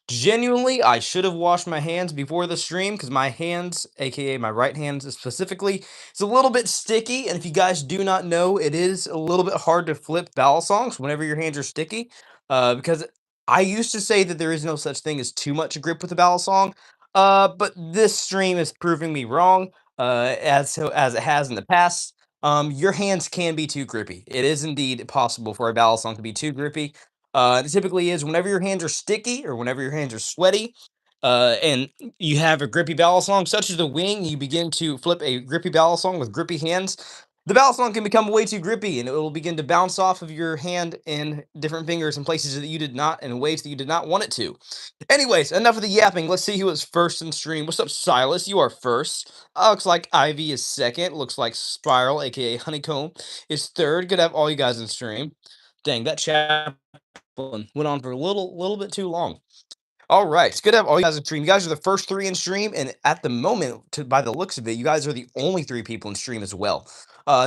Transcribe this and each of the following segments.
Genuinely, I should have washed my hands before the stream because my hands, aka my right hand specifically, it's a little bit sticky. And if you guys do not know, it is a little bit hard to flip balisongs whenever your hands are sticky. Because I used to say that there is no such thing as too much grip with a balisong. But this stream is proving me wrong. As it has in the past. Your hands can be too grippy. It is indeed possible for a balisong to be too grippy. It typically is whenever your hands are sticky or whenever your hands are sweaty, and you have a grippy balisong, such as the wing, you begin to flip a grippy balisong with grippy hands. The balisong can become way too grippy, and it will begin to bounce off of your hand in different fingers and places that you did not, in ways that you did not want it to. Anyways, enough of the yapping. Let's see who is first in stream. What's up, Silas? You are first. Looks like Ivy is second. Looks like Spiral, aka Honeycomb, is third. Good to have all you guys in stream. Dang, that chat one went on for a little bit too long. All right, it's good to have all you guys in stream. You guys are the first three in stream, and at the moment, by the looks of it, you guys are the only three people in stream as well.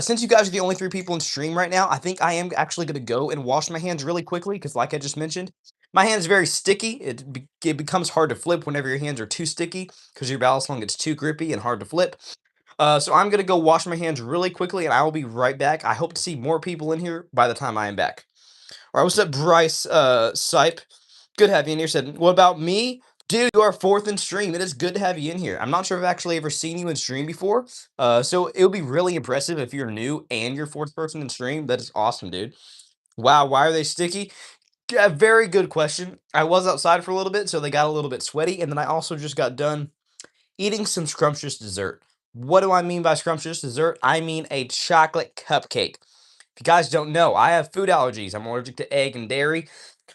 Since you guys are the only three people in stream right now, I think I am actually going to go and wash my hands really quickly because, like I just mentioned, my hand is very sticky. It becomes hard to flip whenever your hands are too sticky because your balisong gets too grippy and hard to flip. So I'm going to go wash my hands really quickly, and I will be right back. I hope to see more people in here by the time I am back. All right, what's up, Bryce Sipe? Good to have you in here. Said, what about me? Dude, you are fourth in stream. It is good to have you in here. I'm not sure if I've actually ever seen you in stream before. So it would be really impressive if you're new and you're fourth person in stream. That is awesome, dude. Wow, why are they sticky? Yeah, very good question. I was outside for a little bit, so they got a little bit sweaty, and then I also just got done eating some scrumptious dessert. What do I mean by scrumptious dessert? I mean a chocolate cupcake. If you guys don't know, I have food allergies. I'm allergic to egg and dairy.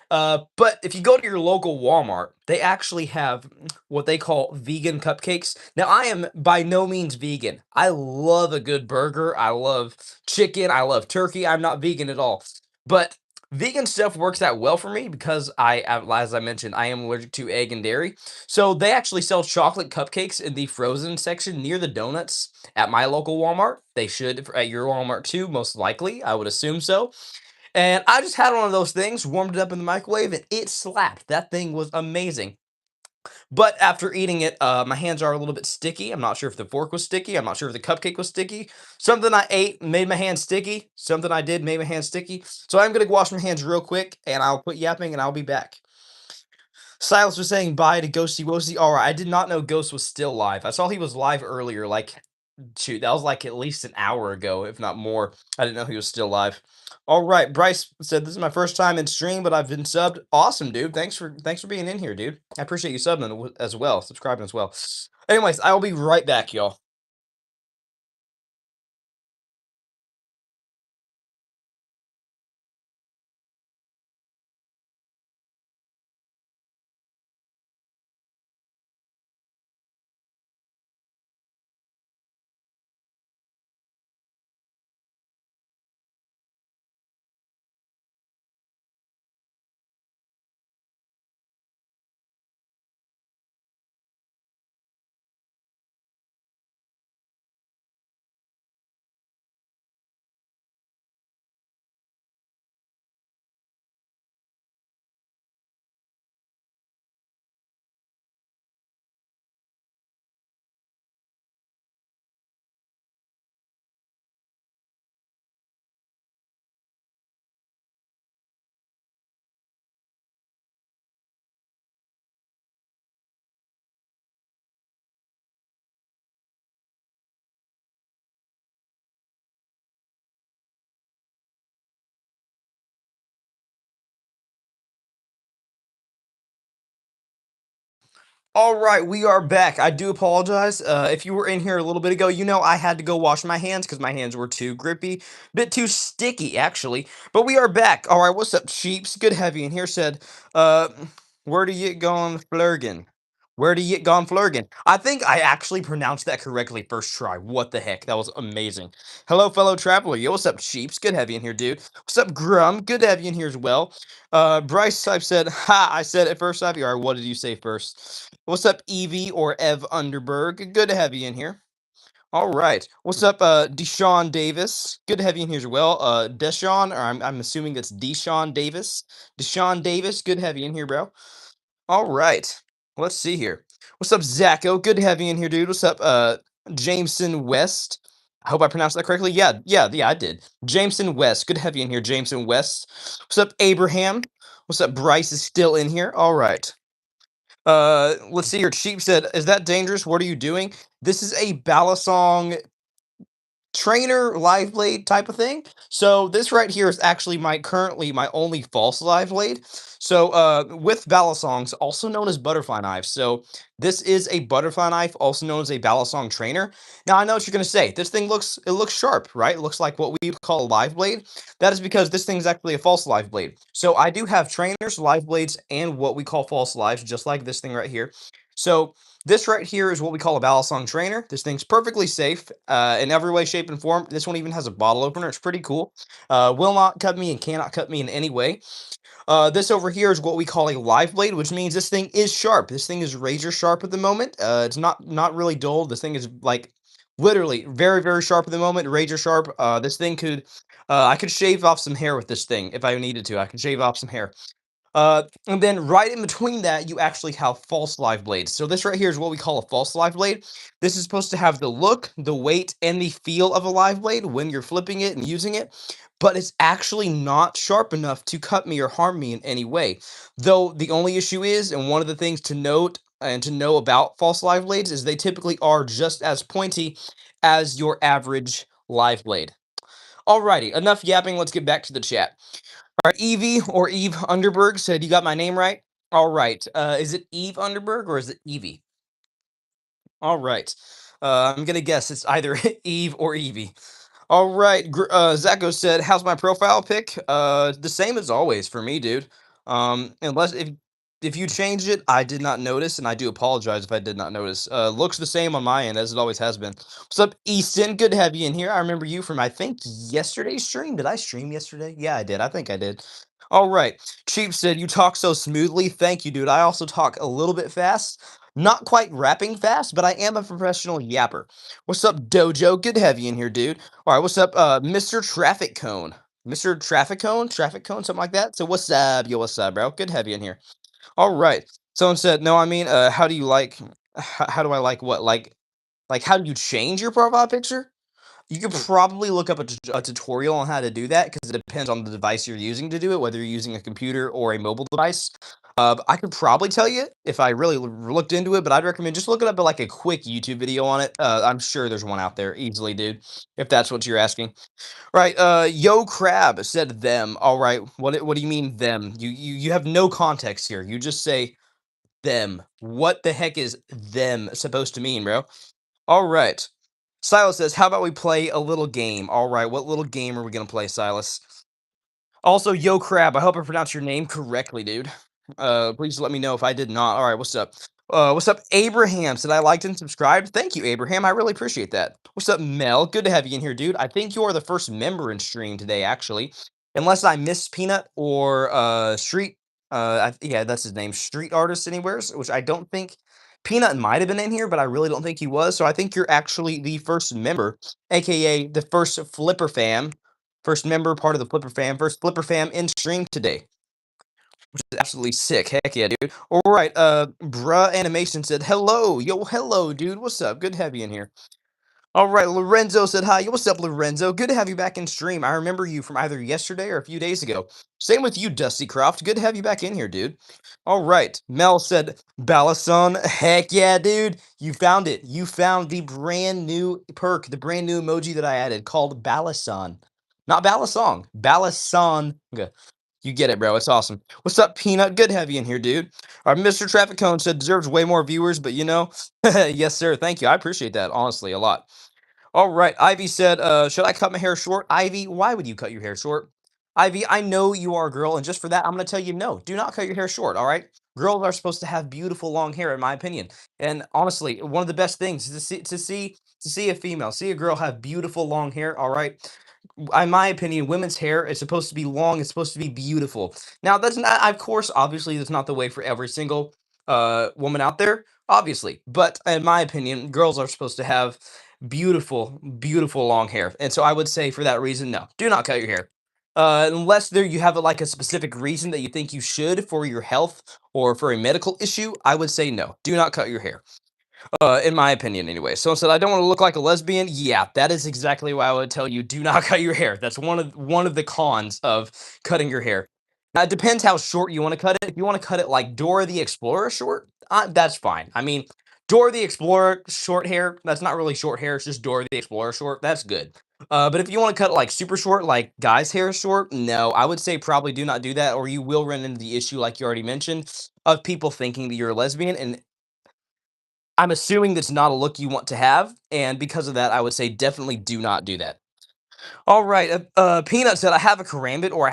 But if you go to your local Walmart, they actually have what they call vegan cupcakes. Now, I am by no means vegan. I love a good burger. I love chicken. I love turkey. I'm not vegan at all. But vegan stuff works out well for me because as I mentioned, I am allergic to egg and dairy. So they actually sell chocolate cupcakes in the frozen section near the donuts at my local Walmart. They should at your Walmart too, most likely. I would assume so. And I just had one of those things, warmed it up in the microwave, and it slapped. That thing was amazing. But after eating it, my hands are a little bit sticky. I'm not sure if the fork was sticky. I'm not sure if the cupcake was sticky. Something I ate made my hands sticky. Something I did made my hands sticky. So I'm going to wash my hands real quick, and I'll quit yapping, and I'll be back. Silas was saying bye to Ghosty Wosty. All right, I did not know Ghost was still live. I saw he was live earlier, like shoot, that was like at least an hour ago, if not more. I didn't know he was still live. All right, Bryce said this is my first time in stream, but I've been subbed. Awesome, dude. Thanks for being in here, dude. I appreciate you subbing as well, subscribing as well. Anyways, I will be right back, y'all. All right, we are back. I do apologize. If you were in here a little bit ago, you know I had to go wash my hands because my hands were too grippy, bit too sticky actually. But we are back. All right, what's up, sheeps? Good to have you in here. Said, uh, where do you gone, Flurgan? Where do you gone, Flurgan? I think I actually pronounced that correctly first try. What the heck? That was amazing. Hello, fellow traveler. Yo, what's up, sheeps? Good to have you in here, dude. What's up, Grum? Good to have you in here as well. Bryce type said, ha, I said it first time. All right, what did you say first? What's up, Evie or Ev Underberg? Good to have you in here. All right. What's up, Deshaun Davis? Good to have you in here as well. Deshaun, or I'm assuming that's Deshaun Davis. Deshaun Davis, good to have you in here, bro. All right. Let's see here. What's up, Zacho? Good to have you in here, dude. What's up, Jameson West? I hope I pronounced that correctly. Yeah, I did. Jameson West. Good to have you in here, Jameson West. What's up, Abraham? What's up, Bryce is still in here. All right. Let's see here. Sheep said, "Is that dangerous? What are you doing?" This is a Balisong trainer live blade type of thing. So this right here is actually my currently my only false live blade. So with balisongs, also known as butterfly knives. So this is a butterfly knife, also known as a balisong trainer. Now I know what you're gonna say. This thing looks sharp, right? It looks like what we call a live blade. That is because this thing's actually a false live blade. So I do have trainers, live blades, and what we call false lives, just like this thing right here. So this right here is what we call a balisong trainer. This thing's perfectly safe in every way, shape, and form. This one even has a bottle opener. It's pretty cool. Will not cut me and cannot cut me in any way. This over here is what we call a live blade, which means this thing is sharp. This thing is razor sharp at the moment. It's not really dull. This thing is like literally very, very sharp at the moment. Razor sharp. This thing could I could shave off some hair with this thing if I needed to. I could shave off some hair. And then right in between that, you actually have false live blades. So this right here is what we call a false live blade. This is supposed to have the look, the weight, and the feel of a live blade when you're flipping it and using it, but it's actually not sharp enough to cut me or harm me in any way. Though the only issue is, and one of the things to note and to know about false live blades is they typically are just as pointy as your average live blade. Alrighty, enough yapping. Let's get back to the chat. All right, Evie or Eve Underberg said, "You got my name right." All right. Is it Eve Underberg or is it Evie? All right. I'm gonna guess it's either Eve or Evie. All right. Zacho said, "How's my profile pic?" The same as always for me, dude. Unless if you changed it, I did not notice, and I do apologize if I did not notice. Looks the same on my end as it always has been. What's up, Easton? Good to have you in here. I remember you from I think yesterday's stream. Did I stream yesterday? Yeah, I did. I think I did. All right. Cheap said, "You talk so smoothly." Thank you, dude. I also talk a little bit fast. Not quite rapping fast, but I am a professional yapper. What's up, Dojo? Good to have you in here, dude. All right, what's up, Mr. Traffic Cone? Mr. Traffic Cone, something like that. So what's up, yo? What's up, bro? Good to have you in here. All right. Someone said, "No, I mean, how do you like? How do I like what? Like, how do you change your profile picture?" You could probably look up a tutorial on how to do that because it depends on the device you're using to do it, whether you're using a computer or a mobile device. But I could probably tell you if I really looked into it, but I'd recommend just looking up like a quick YouTube video on it. I'm sure there's one out there easily, dude, if that's what you're asking. Right, Yo Crab said them. All right, what do you mean them? You have no context here. You just say them. What the heck is them supposed to mean, bro? All right. Silas says, "How about we play a little game?" All right, what little game are we gonna play, Silas? Also, Yo Crab, I hope I pronounced your name correctly, dude. Please let me know if I did not. All right, what's up? What's up, Abraham? Said I liked and subscribed. Thank you, Abraham. I really appreciate that. What's up, Mel? Good to have you in here, dude. I think you are the first member in stream today, actually. Unless I missed Peanut or Street. Yeah, that's his name, Street Artist Anywheres, which I don't think Peanut might have been in here, but I really don't think he was. So I think you're actually the first member, aka the first Flipper fam. First member, part of the Flipper fam, first Flipper fam in stream today, which is absolutely sick. Heck yeah, dude. All right, bruh animation said, "Hello, yo, hello, dude. What's up? Good to have you in here." All right, Lorenzo said hi. Yo, what's up, Lorenzo? Good to have you back in stream. I remember you from either yesterday or a few days ago. Same with you, Dusty Croft. Good to have you back in here, dude. All right, Mel said, "Balisong." Heck yeah, dude. You found it. You found the brand new perk, the brand new emoji that I added called Balisong. Not Balisong, Balisong. You get it, bro. It's awesome. What's up, Peanut? Good to have you in here, dude. Our Mr. Traffic Cone said deserves way more viewers, but you know, yes, sir. Thank you. I appreciate that, honestly, a lot. All right. Ivy said, should I cut my hair short? Ivy, why would you cut your hair short? Ivy, I know you are a girl, and just for that, I'm going to tell you no. Do not cut your hair short, all right? Girls are supposed to have beautiful long hair, in my opinion. And honestly, one of the best things is to see a female, see a girl have beautiful long hair, all right? In my opinion, women's hair is supposed to be long. It's supposed to be beautiful. Now, that's not, of course, obviously, that's not the way for every single woman out there, obviously. But in my opinion, girls are supposed to have beautiful, beautiful long hair. And so I would say for that reason, no, do not cut your hair. Unless there you have like a specific reason that you think you should for your health or for a medical issue, I would say no. Do not cut your hair. In my opinion, anyway. Someone said I don't want to look like a lesbian. Yeah, that is exactly why I would tell you do not cut your hair. That's one of the cons of cutting your hair. Now it depends how short you want to cut it. If you want to cut it like Dora the Explorer short, that's fine. I mean, Dora the Explorer short hair, that's not really short hair. It's just Dora the Explorer short. That's good. But if you want to cut it like super short, like guys' hair short, no, I would say probably do not do that, or you will run into the issue, like you already mentioned, of people thinking that you're a lesbian. And I'm assuming that's not a look you want to have, and because of that, I would say definitely do not do that. All right, Peanut said, "I have a karambit, or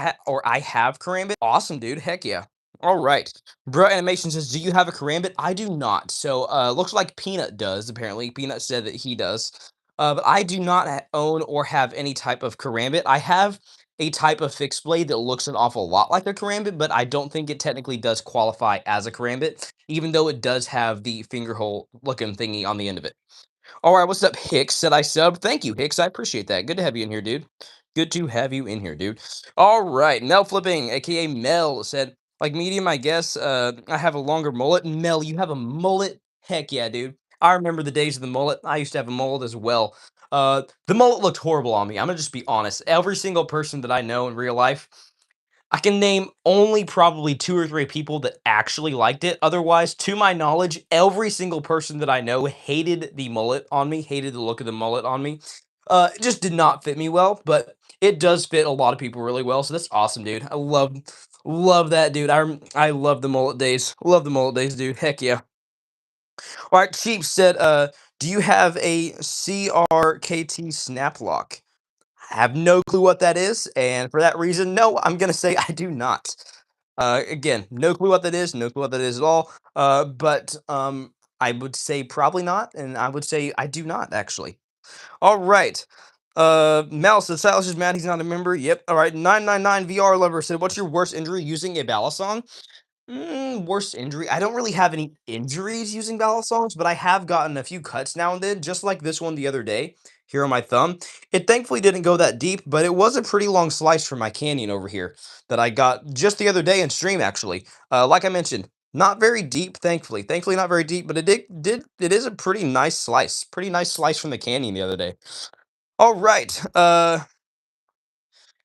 I have karambit." Awesome, dude. Heck yeah. All right. Bro Animation says, "Do you have a karambit?" I do not. So, looks like Peanut does. Apparently, Peanut said that he does. But I do not own or have any type of karambit. I have a type of fixed blade that looks an awful lot like a karambit, but I don't think it technically does qualify as a karambit, even though it does have the finger hole looking thingy on the end of it. All right, what's up, Hicks? Said I subbed. Thank you, Hicks. I appreciate that. Good to have you in here, dude. Good to have you in here, dude. All right, Mel Flipping, aka Mel, said, like medium, I guess. I have a longer mullet. Mel, you have a mullet? Heck yeah, dude. I remember the days of the mullet. I used to have a mullet as well. The mullet looked horrible on me. I'm gonna just be honest. Every single person that I know in real life, I can name only probably 2 or 3 people that actually liked it. Otherwise, to my knowledge, every single person that I know hated the mullet on me, hated the look of the mullet on me. It just did not fit me well, but it does fit a lot of people really well, so that's awesome, dude. I love that, dude. I love the mullet days. Love the mullet days, dude. Heck yeah. All right, Cheap said, do you have a CRKT snap lock? I have no clue what that is, and for that reason, no, I'm gonna say I do not. Again, no clue what that is, no clue what that is at all. But I would say probably not, and I would say I do not actually. All right. Mel says Silas is mad he's not a member. Yep. All right. 999 VR lover said, "What's your worst injury using a balisong?" Worst injury. I don't really have any injuries using balisongs, but I have gotten a few cuts now and then, just like this one the other day here on my thumb. It thankfully didn't go that deep, but it was a pretty long slice from my canyon over here that I got just the other day in stream, actually. Like I mentioned, not very deep, thankfully. Thankfully, not very deep, but it is a pretty nice slice. Pretty nice slice from the canyon the other day. All right.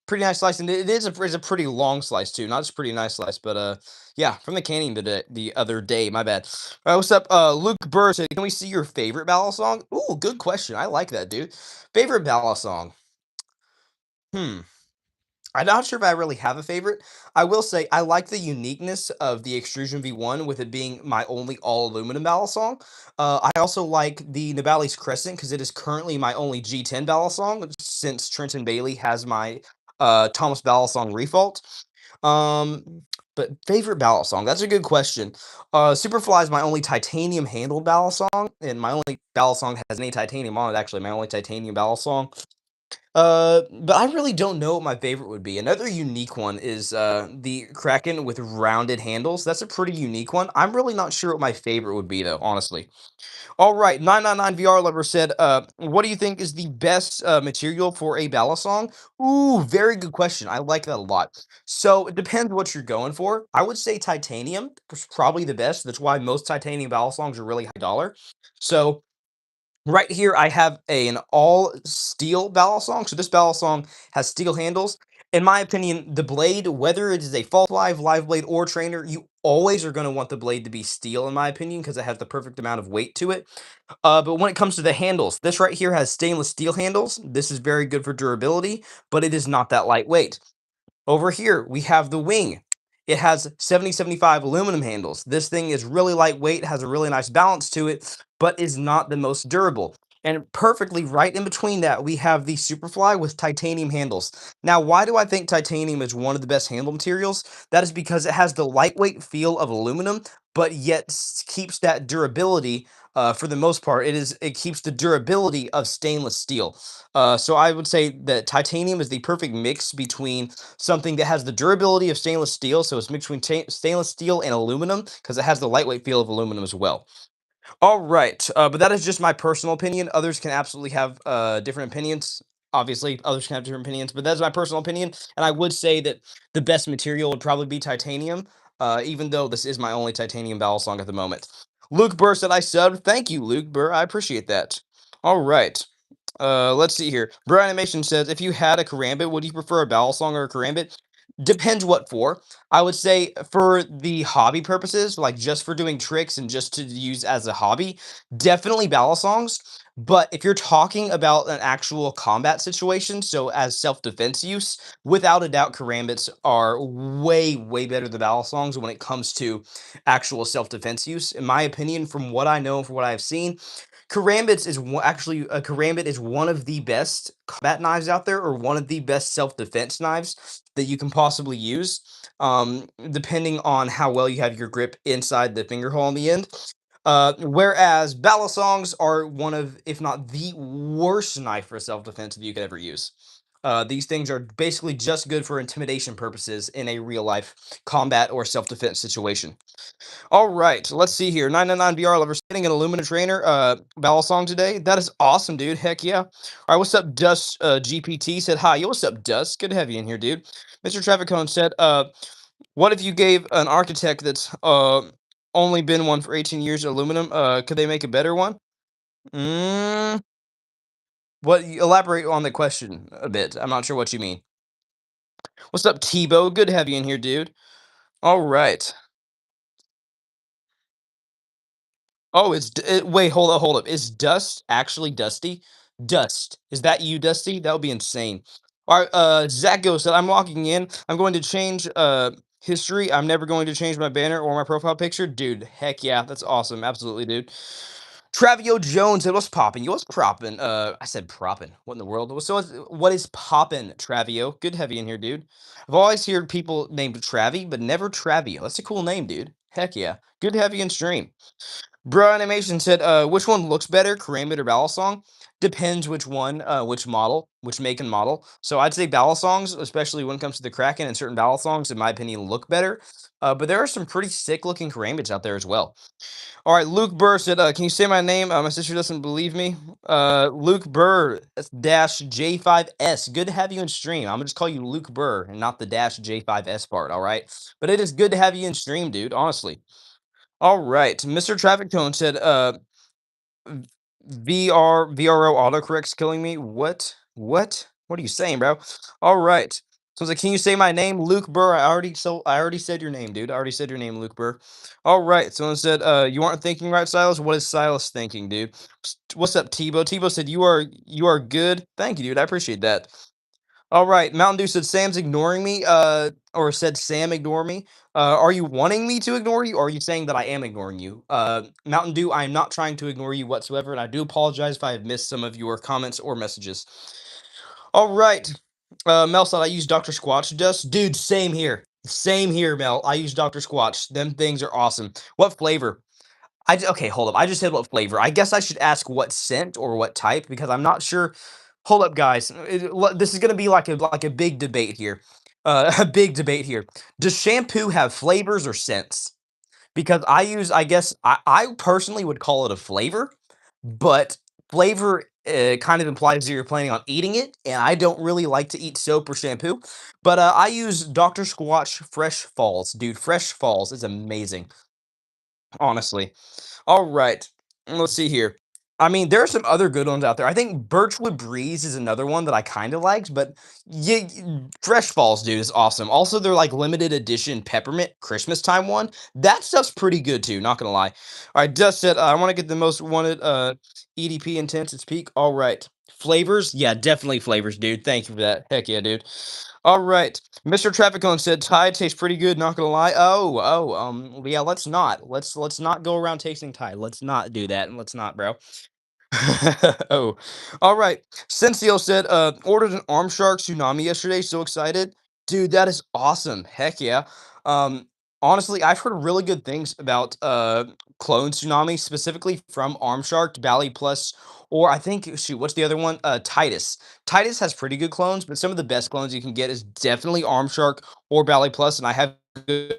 Pretty nice slice, and it's a pretty long slice too. Not just pretty nice slice, but yeah, from the canning the other day. My bad. What's up, Luke Burr said, "Can we see your favorite ballad song?" Ooh, good question. I like that, dude. Favorite ballad song? Hmm. I'm not sure if I really have a favorite. I will say I like the uniqueness of the Extrusion V1 with it being my only all aluminum ballad song. I also like the Nibali's Crescent because it is currently my only G10 ballad song since Trenton Bailey has my Thomas ballad song Refault. But favorite ballad song? That's a good question. Superfly is my only titanium handled ballad song, and my only ballad song that has any titanium on it. Actually, my only titanium ballad song. But I really don't know what my favorite would be. Another unique one is the Kraken with rounded handles. That's a pretty unique one. I'm really not sure what my favorite would be though, honestly. All right, 999 VR Lover said, what do you think is the best material for a ballad song? Ooh, very good question. I like that a lot. So it depends what you're going for. I would say titanium is probably the best. That's why most titanium ballad songs are really high dollar. So right here, I have an all steel balisong. So this balisong has steel handles. In my opinion, the blade, whether it is a false live blade, or trainer, you always are going to want the blade to be steel, in my opinion, because it has the perfect amount of weight to it. But when it comes to the handles, this right here has stainless steel handles. This is very good for durability, but it is not that lightweight. Over here, we have the wing. It has 7075 aluminum handles. This thing is really lightweight, has a really nice balance to it, but is not the most durable. And perfectly right in between that, we have the Superfly with titanium handles. Now, why do I think titanium is one of the best handle materials? That is because it has the lightweight feel of aluminum, but yet keeps that durability. For the most part, it keeps the durability of stainless steel. So I would say that titanium is the perfect mix between something that has the durability of stainless steel, so it's mixed between stainless steel and aluminum because it has the lightweight feel of aluminum as well. All right, but that is just my personal opinion. Others can absolutely have different opinions. Obviously, others can have different opinions, but that's my personal opinion. And I would say that the best material would probably be titanium, even though this is my only titanium bowel song at the moment. Luke Burr said I subbed. Thank you, Luke Burr. I appreciate that. All right. Let's see here. Bro Animation says, if you had a karambit, would you prefer a bowel song or a karambit? Depends what for. I would say for the hobby purposes, like just for doing tricks and just to use as a hobby, definitely ballad songs. But if you're talking about an actual combat situation, so as self-defense use, without a doubt, karambits are way, way better than ballad songs when it comes to actual self-defense use. In my opinion, from what I know and from what I've seen, actually a karambit is one of the best combat knives out there, or one of the best self-defense knives that you can possibly use, depending on how well you have your grip inside the finger hole in the end. Whereas balisongs are one of, if not the worst knife for self-defense that you could ever use. These things are basically just good for intimidation purposes in a real life combat or self-defense situation. All right, let's see here. 999 VR lover getting an Illumina trainer battle song today. That is awesome, dude. Heck yeah. All right, what's up, Dust? GPT said hi. Yo, what's up, Dust? Good to have you in here, dude. Mr. Traffic Cone said, what if you gave an architect that's only been one for 18 years aluminum? Could they make a better one? Mm, elaborate on the question a bit. I'm not sure what you mean. What's up, Tebow? Good to have you in here, dude. All right. Oh, wait, hold up. Is Dust actually Dusty? Dust. Is that you, Dusty? That would be insane. All right, Zach Go said, I'm logging in. I'm going to change history. I'm never going to change my banner or my profile picture. Dude, heck yeah, that's awesome. Absolutely, dude. Travio Jones said, what's poppin'? What's proppin'? I said proppin'. What in the world? What is poppin', Travio? Good to have you in here, dude. I've always heard people named Travi, but never Travio. That's a cool name, dude. Heck yeah. Good to have you in stream. Bro Animation said, which one looks better, Karambit or Balisong? Depends which one, which model, which make and model. So I'd say Balisongs, especially when it comes to the Kraken, and certain Balisongs, in my opinion, look better. But there are some pretty sick looking Karambits out there as well. All right, Luke Burr said, can you say my name? My sister doesn't believe me. Luke Burr dash J5S. Good to have you in stream. I'm gonna just call you Luke Burr and not the dash J5S part, all right? But it is good to have you in stream, dude, honestly. All right. Mr. Traffic Tone said, VRO autocorrect's killing me. What? What? What are you saying, bro? All right. So I was like, can you say my name, Luke Burr? I already said your name, dude. I already said your name, Luke Burr. All right. Someone said, you aren't thinking right, Silas. What is Silas thinking, dude? What's up, Tebow? Tebow said, you are good. Thank you, dude. I appreciate that. All right, Mountain Dew said Sam's ignoring me, or said Sam ignore me. Are you wanting me to ignore you, or are you saying that I am ignoring you? Mountain Dew, I am not trying to ignore you whatsoever, and I do apologize if I have missed some of your comments or messages. All right, Mel said I use Dr. Squatch dust. Dude, same here. Same here, Mel. I use Dr. Squatch. Them things are awesome. What flavor? Okay, hold up. I just said what flavor. I guess I should ask what scent or what type because I'm not sure. Hold up, guys. This is gonna be like a big debate here. A big debate here. Does shampoo have flavors or scents? Because I guess I personally would call it a flavor, but flavor kind of implies that you're planning on eating it, and I don't really like to eat soap or shampoo. But I use Dr. Squatch Fresh Falls, dude. Fresh Falls is amazing, honestly. All right. Let's see here. I mean, there are some other good ones out there. I think Birchwood Breeze is another one that I kind of liked, but yeah, Fresh Falls, dude, is awesome. Also, they're like limited edition peppermint Christmas time one. That stuff's pretty good too, not gonna lie. All right, Dust said, I want to get the most wanted EDP intense its peak. All right. Flavors? Yeah, definitely flavors, dude. Thank you for that. Heck yeah, dude. All right. Mr. Traffic Cone said Tide tastes pretty good, not gonna lie. Yeah, let's not go around tasting Tide. Let's not do that. Let's not, bro. Oh, all right. Sensio said, ordered an Arm Shark Tsunami yesterday. So excited. Dude, that is awesome. Heck yeah. Um, honestly, I've heard really good things about Clone Tsunami, specifically from Arm Shark, Bally Plus, or I think, shoot, what's the other one? Titus. Titus has pretty good clones, but some of the best clones you can get is definitely Arm Shark or Bally Plus, and I have good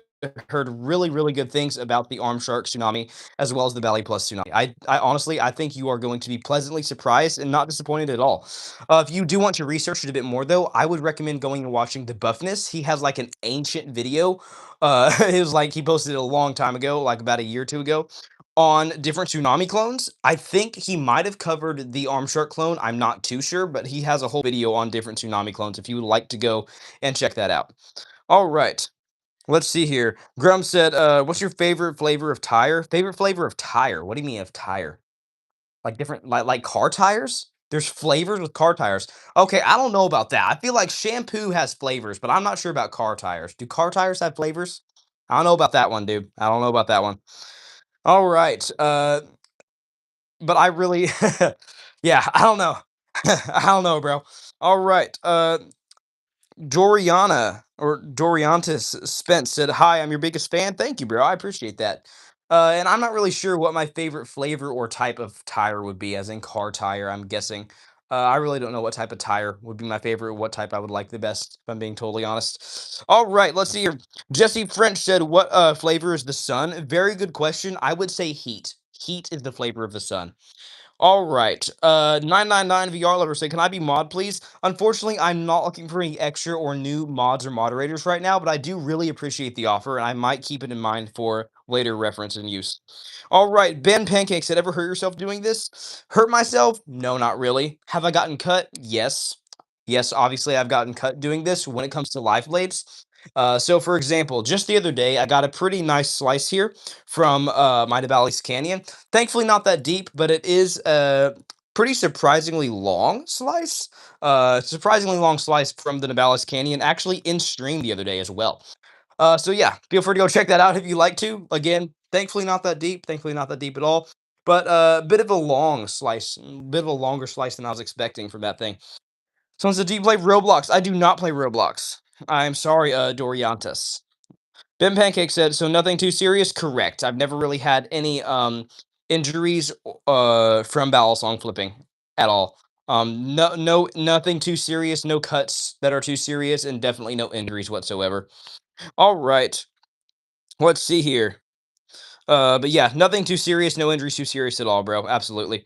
heard really, really good things about the Arm Shark Tsunami as well as the Valley Plus Tsunami. I honestly, I think you are going to be pleasantly surprised and not disappointed at all. If you do want to research it a bit more, though, I would recommend going and watching the Buffness. He has like an ancient video. It was like he posted it a long time ago, like about a year or two ago, on different tsunami clones. I think he might have covered the Arm Shark clone. I'm not too sure, but he has a whole video on different tsunami clones if you would like to go and check that out. All right. Let's see here. Grum said, "What's your favorite flavor of tire? Favorite flavor of tire? What do you mean of tire? Like different, like car tires? There's flavors with car tires. Okay, I don't know about that. I feel like shampoo has flavors, but I'm not sure about car tires. Do car tires have flavors? I don't know about that one, dude. I don't know about that one. All right. But I really, yeah, I don't know. I don't know, bro. All right. Doriana or Doriantis Spence said, "Hi, I'm your biggest fan. Thank you, bro. I appreciate that." And I'm not really sure what my favorite flavor or type of tire would be, as in car tire, I'm guessing. I really don't know what type of tire would be my favorite, what type I would like the best, if I'm being totally honest. All right, let's see here. Jesse French said, "What flavor is the sun?" Very good question. I would say heat. Heat is the flavor of the sun. All right. 999 VR lover say, "Can I be mod, please?" Unfortunately, I'm not looking for any extra or new mods or moderators right now, but I do really appreciate the offer, and I might keep it in mind for later reference and use. All right. Ben Pancake said, "Ever hurt yourself doing this?" Hurt myself? No, not really. Have I gotten cut? Yes. Yes, obviously, I've gotten cut doing this when it comes to live blades. So, for example, just the other day, I got a pretty nice slice here from my Balisong Canyon. Thankfully, not that deep, but it is a pretty surprisingly long slice. Surprisingly long slice from the Navalis Canyon, actually in stream the other day as well. So yeah, feel free to go check that out if you like to. Again, thankfully not that deep. Thankfully not that deep at all. But a bit of a long slice, bit of a longer slice than I was expecting from that thing. Someone said, "Do you play Roblox?" I do not play Roblox. I'm sorry, Doriantus. Ben Pancake said, "So nothing too serious?" Correct. I've never really had any injuries from Balisong flipping at all. Nothing too serious, no cuts that are too serious, and definitely no injuries whatsoever. All right. Let's see here. But yeah, nothing too serious, no injuries too serious at all, bro. Absolutely.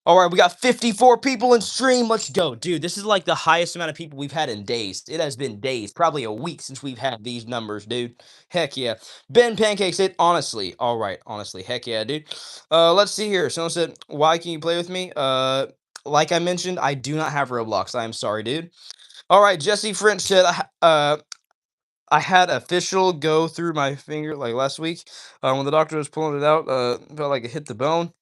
All right, we got 54 people in stream. Let's go. Dude, this is like the highest amount of people we've had in days. It has been days, probably a week since we've had these numbers, dude. Heck yeah. Ben Pancake said, "Honestly." All right, honestly. Heck yeah, dude. Let's see here. Someone said, "Why can you play with me?" Like I mentioned, I do not have Roblox. I am sorry, dude. All right, Jesse French said, I had a official go through my finger like last week. When the doctor was pulling it out, felt like it hit the bone.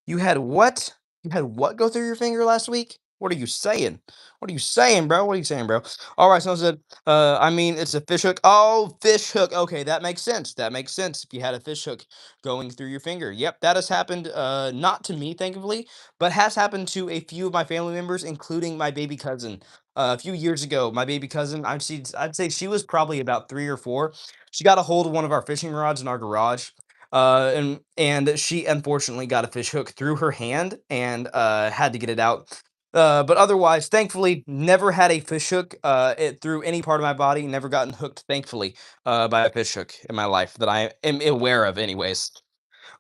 You had what? You had what go through your finger last week? What are you saying? What are you saying, bro? What are you saying, bro? All right, someone said, I mean, it's a fish hook. Oh, fish hook. Okay, that makes sense. That makes sense. If you had a fish hook going through your finger. Yep, that has happened, not to me, thankfully, but has happened to a few of my family members, including my baby cousin. A few years ago, my baby cousin, I'd say she was probably about 3 or 4. She got a hold of one of our fishing rods in our garage, and she unfortunately got a fish hook through her hand and had to get it out. But otherwise, thankfully, never had a fish hook it through any part of my body. Never gotten hooked, thankfully, by a fish hook in my life that I am aware of, anyways.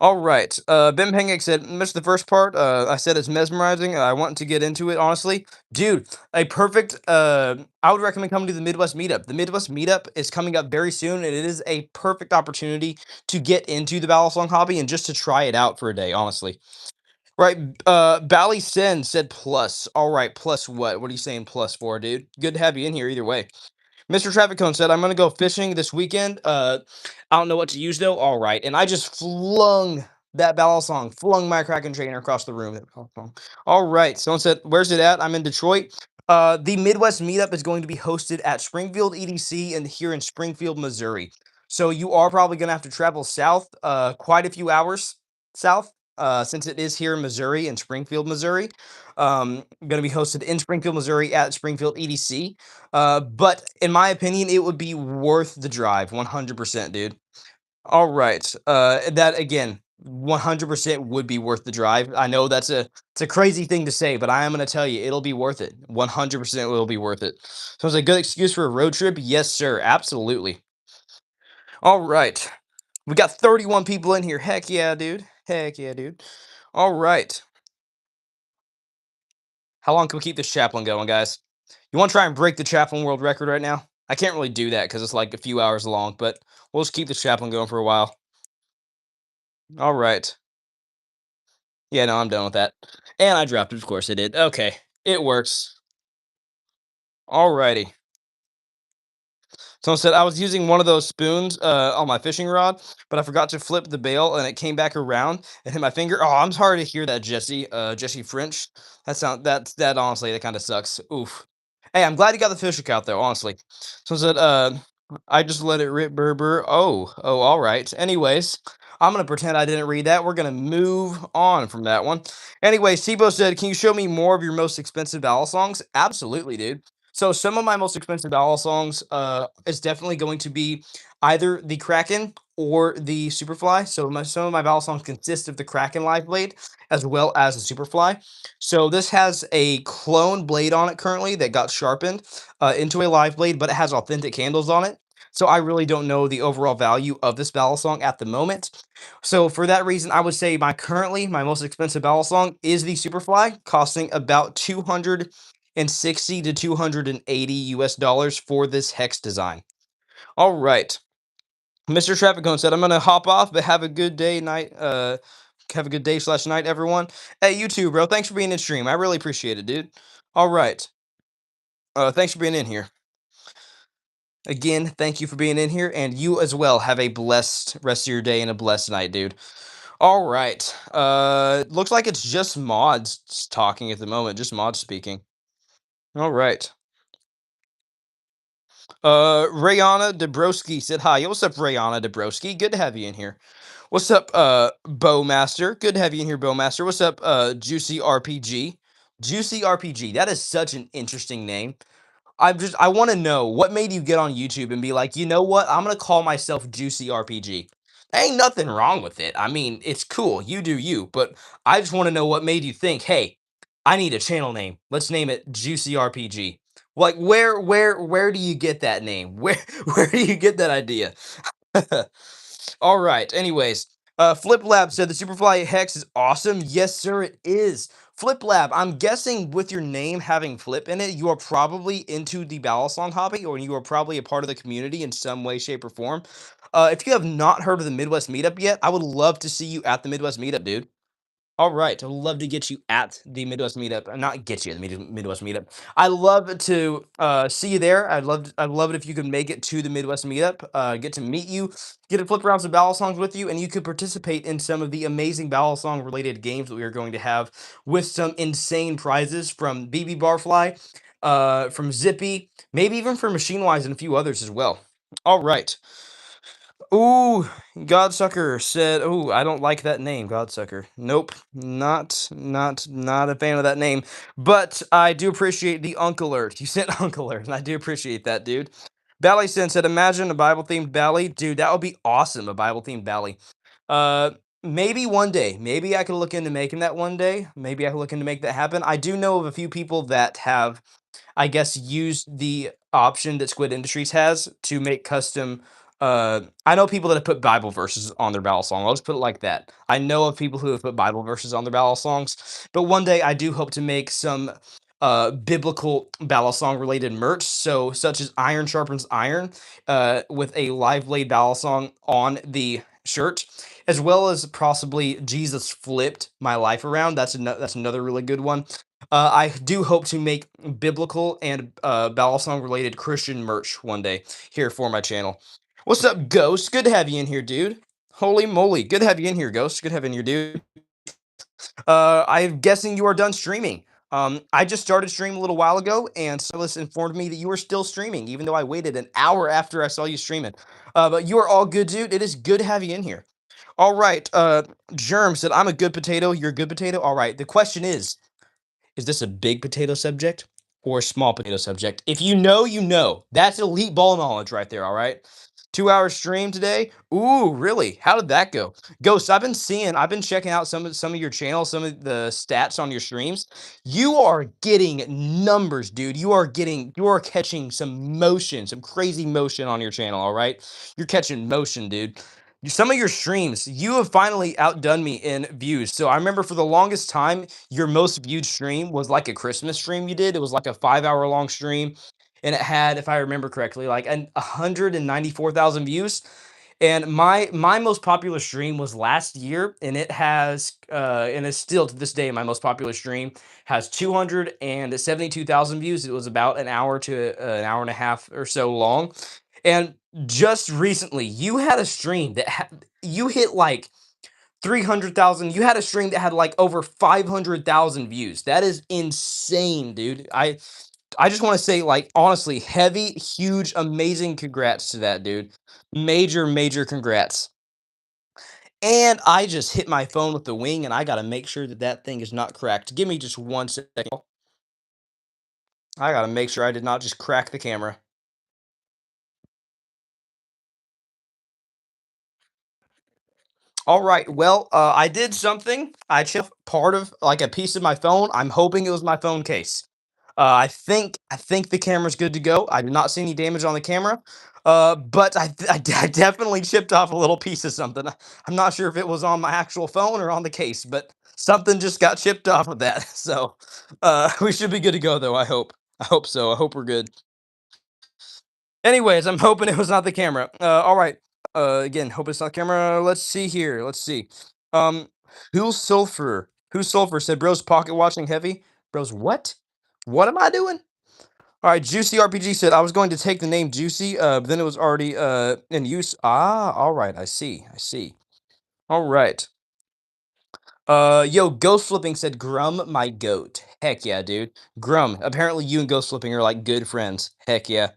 All right. Ben Pengek said, "Missed the first part. I said it's mesmerizing. I want to get into it, honestly." Dude, a perfect, I would recommend coming to the Midwest Meetup. The Midwest Meetup is coming up very soon, and it is a perfect opportunity to get into the Balisong hobby and just to try it out for a day, honestly. Right. Bally Sen said plus. All right, plus what? What are you saying plus for, dude? Good to have you in here either way. Mr. Traffic Cone said, "I'm gonna go fishing this weekend. I don't know what to use though." All right, and I just flung that Balisong, flung my Kraken trainer across the room. All right, someone said, "Where's it at?" I'm in Detroit. The Midwest Meetup is going to be hosted at Springfield EDC and here in Springfield, Missouri. So you are probably gonna have to travel south, quite a few hours south, since it is here in Missouri, in Springfield, Missouri. Going to be hosted in Springfield, Missouri at Springfield EDC. But in my opinion, it would be worth the drive, 100%, dude. All right. That again, 100% would be worth the drive. I know it's a crazy thing to say, but I am going to tell you, it'll be worth it. 100% will be worth it. So it's a good excuse for a road trip. Yes, sir. Absolutely. All right. We got 31 people in here. Heck yeah, dude. Heck yeah, dude. All right. How long can we keep this chaplain going, guys? You want to try and break the chaplain world record right now? I can't really do that because it's like a few hours long, but we'll just keep the chaplain going for a while. All right. Yeah, no, I'm done with that. And I dropped it, of course I did. Okay. It works. Alrighty. Someone said I was using one of those spoons on my fishing rod, but I forgot to flip the bail and it came back around and hit my finger. Oh, I'm sorry to hear that, Jesse. Jesse French. That honestly, that kind of sucks. Oof. Hey, I'm glad you got the fish hook out though, honestly. Someone said, I just let it rip Berber. Oh, all right. Anyways, I'm gonna pretend I didn't read that. We're gonna move on from that one. Anyway, Sibo said, can you show me more of your most expensive battle songs? Absolutely, dude. So some of my most expensive battle songs is definitely going to be either the Kraken or the Superfly. So some of my battle songs consist of the Kraken live blade as well as the Superfly. So this has a clone blade on it currently that got sharpened into a live blade, but it has authentic handles on it. So I really don't know the overall value of this battle song at the moment. So for that reason, I would say my most expensive battle song is the Superfly, costing about 260 to 280 US dollars for this hex design. All right. Mr. Traffic Cone said, I'm gonna hop off, but have a good day, night. Have a good day slash night, everyone. Hey, you too, bro. Thanks for being in stream. I really appreciate it, dude. All right. Thanks for being in here. Again, thank you for being in here, and you as well have a blessed rest of your day and a blessed night, dude. All right. Looks like it's just mods talking at the moment, just mods speaking. All right. Rayana Dabrowski said hi. Yo, what's up, Rayana Dabrowski? Good to have you in here. What's up, Bowmaster? Good to have you in here, Bowmaster. What's up, Juicy RPG? Juicy RPG. That is such an interesting name. I want to know what made you get on YouTube and be like, you know what? I'm gonna call myself Juicy RPG. Ain't nothing wrong with it. I mean, it's cool. You do you. But I just want to know what made you think, hey, I need a channel name. Let's name it Juicy RPG. Like, where do you get that name? Where do you get that idea? All right. Anyways, Flip Lab said the Superfly Hex is awesome. Yes, sir, it is. Flip Lab, I'm guessing with your name having Flip in it, you are probably into the Balisong hobby, or you are probably a part of the community in some way, shape, or form. If you have not heard of the Midwest Meetup yet, I would love to see you at the Midwest Meetup, dude. All right, I'd love to get you at the Midwest Meetup. Not get you at the Midwest Meetup. I love to see you there. I'd love it if you could make it to the Midwest Meetup. Get to meet you, get to flip around some battle songs with you, and you could participate in some of the amazing battle song related games that we are going to have with some insane prizes from BB Barfly, from Zippy, maybe even from Machine Wise and a few others as well. All right. Ooh, Godsucker said, "Ooh, I don't like that name, Godsucker. Nope, not a fan of that name. But I do appreciate the Uncle Alert. You sent Uncle Alert, and I do appreciate that, dude." Bally said, "Imagine a Bible themed Bally, dude. That would be awesome. A Bible themed Bally. Uh, maybe one day. Maybe I could look into making that one day. Maybe I could look into make that happen. I do know of a few people that have." I guess, use the option that Squid Industries has to make custom. I know people that have put Bible verses on their battle song. I'll just put it like that. I know of people who have put Bible verses on their battle songs, but one day I do hope to make some biblical battle song related merch. So, such as Iron Sharpens Iron, with a live blade battle song on the shirt, as well as possibly Jesus flipped my life around. That's another really good one. I do hope to make biblical and Balisong related Christian merch one day here for my channel. What's up, Ghost? Good to have you in here, dude. Holy moly, good to have you in here, Ghost. Good to have you in here, dude. I'm guessing you are done streaming. I just started streaming a little while ago, and Silas informed me that you are still streaming, even though I waited an hour after I saw you streaming. But you are all good, dude. It is good to have you in here. All right. Germ said, I'm a good potato. You're a good potato. All right. The question is this a big potato subject or a small potato subject? If you know, you know. That's elite ball knowledge right there, all right? 2 hour stream today. Ooh, really? How did that go? Ghost, I've been checking out some of your channels, some of the stats on your streams. You are getting numbers, dude. You are catching some motion, some crazy motion on your channel, all right? You're catching motion, dude. Some of your streams, you have finally outdone me in views. So I remember for the longest time, your most viewed stream was like a Christmas stream you did. It was like a 5 hour long stream, and it had, if I remember correctly, like 194,000 views. And my most popular stream was last year, and it has and it's still to this day my most popular stream has 272,000 views. It was about an hour to an hour and a half or so long. And just recently, you had a stream that you hit like 300,000. You had a stream that had like over 500,000 views. That is insane, dude. I just want to say, like, honestly, heavy, huge, amazing congrats to that, dude. Major, major congrats. And I just hit my phone with the wing, and I got to make sure that that thing is not cracked. Give me just 1 second. I got to make sure I did not just crack the camera. All right. Well, I did something. I chipped part of like a piece of my phone. I'm hoping it was my phone case. I think the camera's good to go. I did not see any damage on the camera. But I definitely chipped off a little piece of something. I'm not sure if it was on my actual phone or on the case, but something just got chipped off of that. So, we should be good to go though. I hope. I hope so. I hope we're good. Anyways, I'm hoping it was not the camera. All right. Again, hope it's not camera. Let's see here. Let's see. Um, Who's sulfur said, "Bro's pocket watching heavy." Bros, what? What am I doing? All right. Juicy RPG said, "I was going to take the name Juicy, but then it was already in use." Ah, all right. I see. I see. All right. Yo, Ghost Flipping said, "Grum, my goat." Heck yeah, dude. Grum. Apparently, you and Ghost Flipping are like good friends. Heck yeah.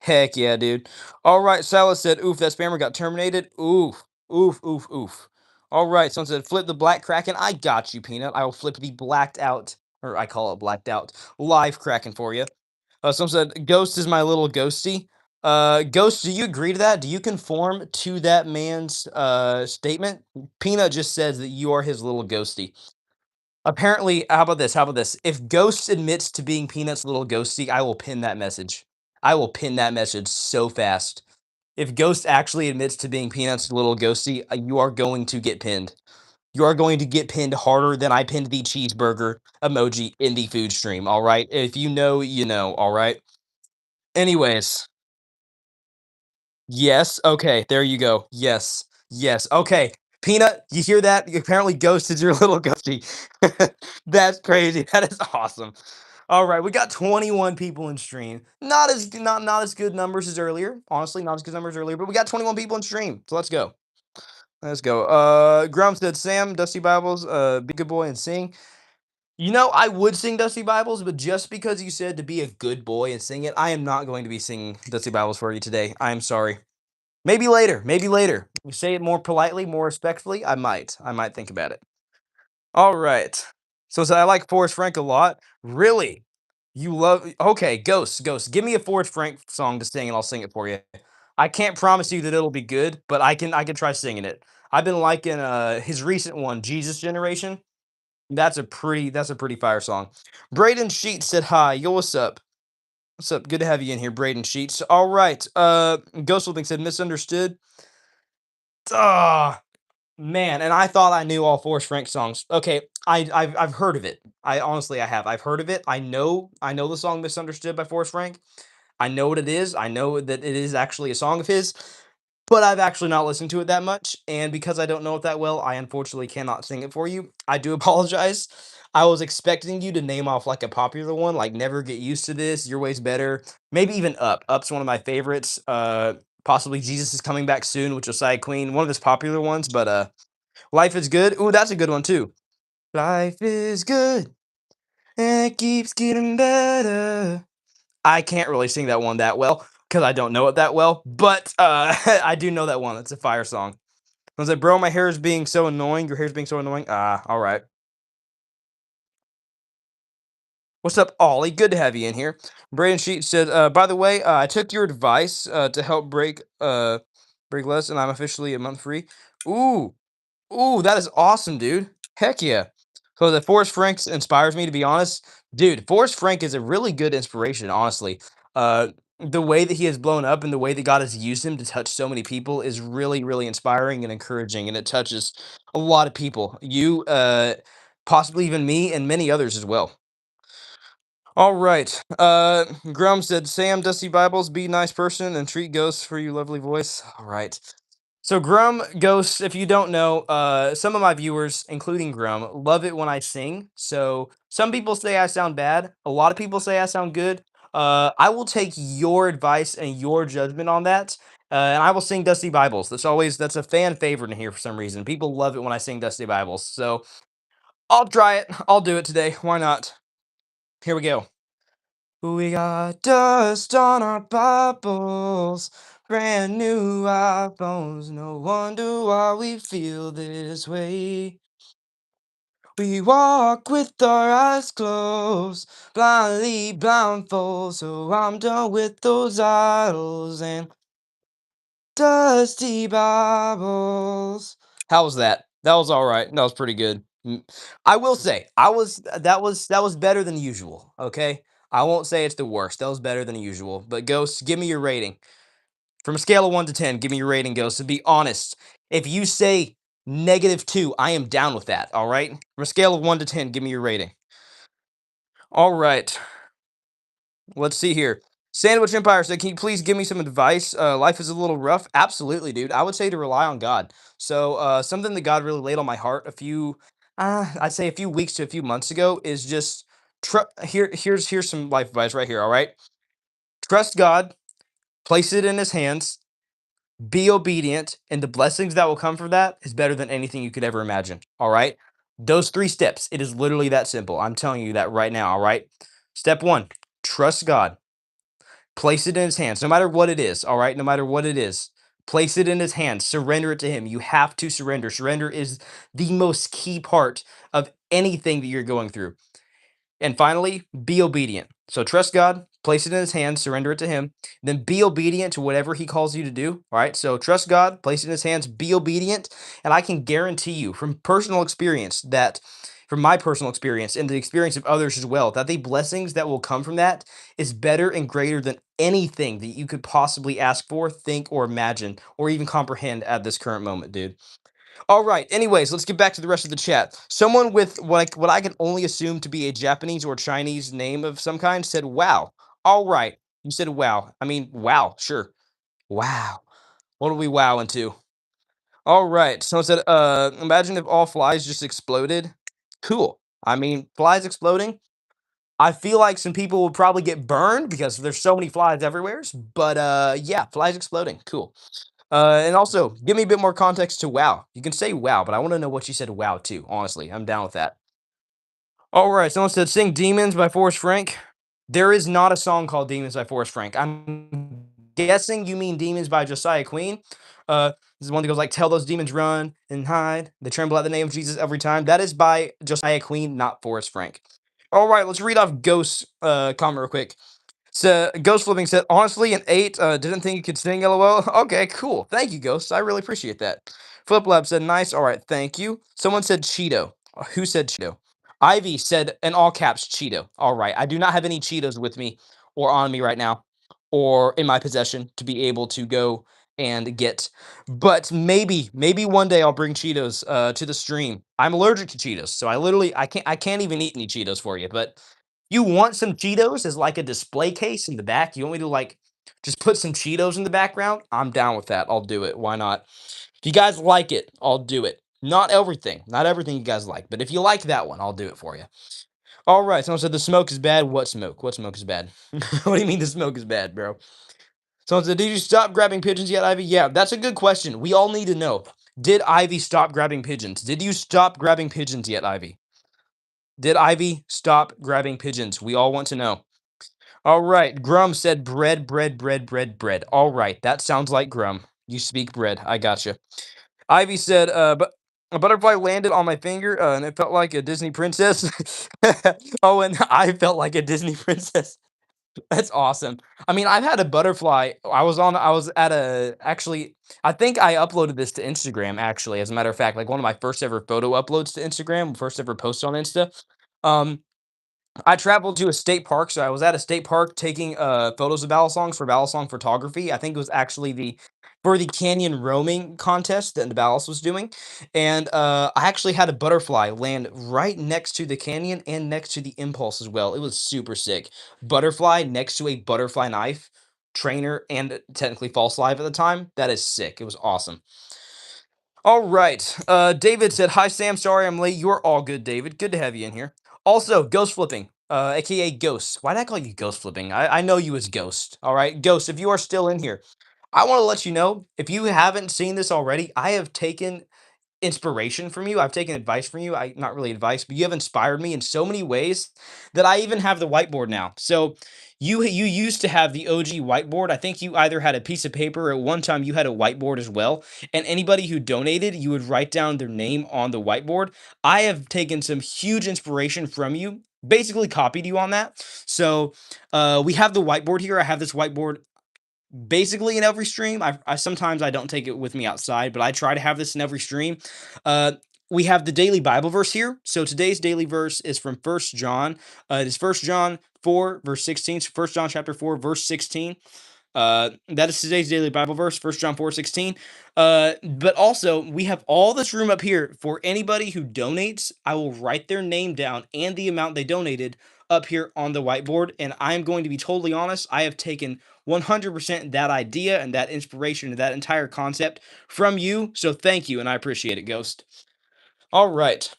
Heck yeah, dude. All right, Silas said, "Oof, that spammer got terminated." Oof, oof, oof, oof. All right, someone said, "Flip the black kraken." I got you, Peanut. I will flip the blacked out, or I call it blacked out, live kraken for you. Someone said, "Ghost is my little ghosty." Ghost, do you agree to that? Do you conform to that man's statement? Peanut just says that you are his little ghosty. Apparently, how about this? How about this? If Ghost admits to being Peanut's little ghosty, I will pin that message. I will pin that message so fast. If Ghost actually admits to being Peanut's little ghosty, you are going to get pinned. You are going to get pinned harder than I pinned the cheeseburger emoji in the food stream. All right. If you know, you know. All right. Anyways, yes. Okay. There you go. Yes. Yes. Okay. Peanut, you hear that? Apparently, Ghost is your little ghosty. That's crazy. That is awesome. All right, we got 21 people in stream. Not as good numbers as earlier. Honestly, not as good numbers earlier, but we got 21 people in stream. So let's go. Let's go. Grum said, "Sam, Dusty Bibles, be a good boy and sing." You know, I would sing Dusty Bibles, but just because you said to be a good boy and sing it, I am not going to be singing Dusty Bibles for you today. I am sorry. Maybe later. Maybe later. You say it more politely, more respectfully. I might. I might think about it. All right. So I like Forrest Frank a lot. Really? You love okay, Ghost. Give me a Forrest Frank song to sing and I'll sing it for you. I can't promise you that it'll be good, but I can try singing it. I've been liking his recent one, Jesus Generation. That's a pretty fire song. Braden Sheets said hi. Yo, what's up? What's up? Good to have you in here, Braden Sheets. All right. Ghost Flipping said misunderstood. Ah, man, and I thought I knew all Forrest Frank songs. Okay, I've heard of it. I honestly I have. I've heard of it. I know the song "Misunderstood" by Forrest Frank. I know what it is. I know that it is actually a song of his, but I've actually not listened to it that much. And because I don't know it that well, I unfortunately cannot sing it for you. I do apologize. I was expecting you to name off like a popular one, like "Never Get Used to This," "Your Way's Better," maybe even "Up." Up's one of my favorites. Possibly "Jesus is Coming Back Soon," which was Side Queen, one of his popular ones. But "Life is Good." Ooh, that's a good one too. Life is good and it keeps getting better. I can't really sing that one that well because I don't know it that well, but I do know that one. It's a fire song. I was like, "Bro, my hair is being so annoying. Your hair's being so annoying." Ah, all right. What's up, Ollie? Good to have you in here. Brandon Sheet said, "By the way, I took your advice to help break. Break less, and I'm officially a month free. Ooh, ooh, that is awesome, dude. Heck yeah. So the Forrest Frank inspires me, to be honest. Dude, Forrest Frank is a really good inspiration, honestly. Uh, the way that he has blown up and the way that God has used him to touch so many people is really, really inspiring and encouraging, and it touches a lot of people. You, possibly even me, and many others as well. All right. Grum said, Sam, Dusty Bibles, be a nice person and treat ghosts for your lovely voice. All right. So Grum Ghosts, if you don't know, some of my viewers, including Grum, love it when I sing. So some people say I sound bad. A lot of people say I sound good. I will take your advice and your judgment on that. And I will sing Dusty Bibles. That's a fan favorite in here for some reason. People love it when I sing Dusty Bibles. So I'll try it. I'll do it today. Why not? Here we go. We got dust on our Bibles, brand new iPhones. No wonder why we feel this way. We walk with our eyes closed, blindly blindfold. So I'm done with those idols and dusty Bibles. How was that? That was all right. That was pretty good. I will say, that was better than usual. Okay, I won't say it's the worst. That was better than usual. But Ghost, give me your rating from a scale of 1 to 10. Give me your rating, Ghost. To be honest, if you say -2, I am down with that. All right, from a scale of 1 to 10, give me your rating. All right. Let's see here. Sandwich Empire said, "Can you please give me some advice? Life is a little rough." Absolutely, dude. I would say to rely on God. So, something that God really laid on my heart I'd say a few weeks to a few months ago is just here's some life advice right here. All right, trust God, place it in His hands, be obedient, and the blessings that will come from that is better than anything you could ever imagine. All right, those 3 steps. It is literally that simple. I'm telling you that right now. All right, step one: trust God. Place it in his hands, no matter what it is. All right, no matter what it is, place it in his hands. Surrender it to him. You have to surrender. Surrender is the most key part of anything that you're going through. And finally, be obedient. So trust God, place it in his hands, surrender it to him, then be obedient to whatever he calls you to do. All right. So trust God, place it in his hands, be obedient. And I can guarantee you from my personal experience and the experience of others as well, that the blessings that will come from that is better and greater than anything that you could possibly ask for, think, or imagine, or even comprehend at this current moment, dude. All right. Anyways, let's get back to the rest of the chat. Someone with what I can only assume to be a Japanese or Chinese name of some kind said, "Wow." All right. You said, "Wow." I mean, wow. Sure. Wow. What are we wowing to? All right. Someone said, imagine if all flies just exploded." Cool. I mean, flies exploding. I feel like some people would probably get burned because there's so many flies everywhere. But yeah, flies exploding. Cool. And also, give me a bit more context to wow. You can say wow, but I want to know what you said wow to. Honestly, I'm down with that. All right, someone said sing Demons by Forrest Frank. There is not a song called Demons by Forrest Frank. I'm guessing you mean Demons by Josiah Queen. This is one that goes like, tell those demons run and hide. They tremble at the name of Jesus every time. That is by Josiah Queen, not Forrest Frank. All right, let's read off Ghost's comment real quick. So Ghost Flipping said, honestly, an 8. Didn't think you could sing, LOL. Okay, cool. Thank you, Ghost. I really appreciate that. Flip Lab said, nice. All right, thank you. Someone said Cheeto. Who said Cheeto? Ivy said, in all caps, Cheeto. All right. I do not have any Cheetos with me or on me right now or in my possession to be able to go and get. But maybe one day I'll bring Cheetos to the stream. I'm allergic to Cheetos, so I can't even eat any Cheetos for you, but you want some Cheetos as like a display case in the back? You want me to like just put some Cheetos in the background? I'm down with that. I'll do it. Why not? If you guys like it, I'll do it. Not everything you guys like, but if you like that one, I'll do it for you. All right. Someone said the smoke is bad. What smoke? What smoke is bad? What do you mean the smoke is bad, bro? Someone said, did you stop grabbing pigeons yet, Ivy? Yeah, that's a good question. We all need to know. Did Ivy stop grabbing pigeons? Did you stop grabbing pigeons yet, Ivy? Did Ivy stop grabbing pigeons? We all want to know. All right. Grum said bread, bread, bread, bread, bread. All right. That sounds like Grum. You speak bread. I gotcha. Ivy said, but a butterfly landed on my finger, and it felt like a Disney princess. Oh, and I felt like a Disney princess. That's awesome. I mean, I've had a butterfly. I was at a actually, I think I uploaded this to Instagram actually, as a matter of fact, like one of my first ever photo uploads to Instagram, first ever post on Insta. Um, I traveled to a state park, so I was at a state park taking photos of balisongs for balisong photography. I think it was actually the for the canyon roaming contest that the Balis was doing, and I actually had a butterfly land right next to the canyon and next to the impulse as well. It was super sick. Butterfly next to a butterfly knife trainer and technically false live at the time. That is sick. It was awesome. All right. David said, "Hi Sam, sorry I'm late. You're all good, David. Good to have you in here." Also, ghost flipping, aka Ghost. Why did I call you ghost flipping? I know you as Ghost. All right, Ghost. If you are still in here, I want to let you know if you haven't seen this already, I have taken inspiration from you. I've taken advice from you. I not really advice, but you have inspired me in so many ways that I even have the whiteboard now. So you used to have the OG whiteboard. I think you either had a piece of paper or at one time you had a whiteboard as well. And anybody who donated, you would write down their name on the whiteboard. I have taken some huge inspiration from you. Basically copied you on that. So we have the whiteboard here. I have this whiteboard basically in every stream. I sometimes I don't take it with me outside, but I try to have this in every stream. Uh, we have the daily Bible verse here. So today's daily verse is from First John. It is First John 4 verse 16. So First John chapter 4 verse 16. That is today's daily Bible verse, First John 4:16. But also we have all this room up here for anybody who donates. I will write their name down and the amount they donated up here on the whiteboard. And I'm going to be totally honest. I have taken 100% that idea and that inspiration and that entire concept from you. So thank you, and I appreciate it, Ghost. All right.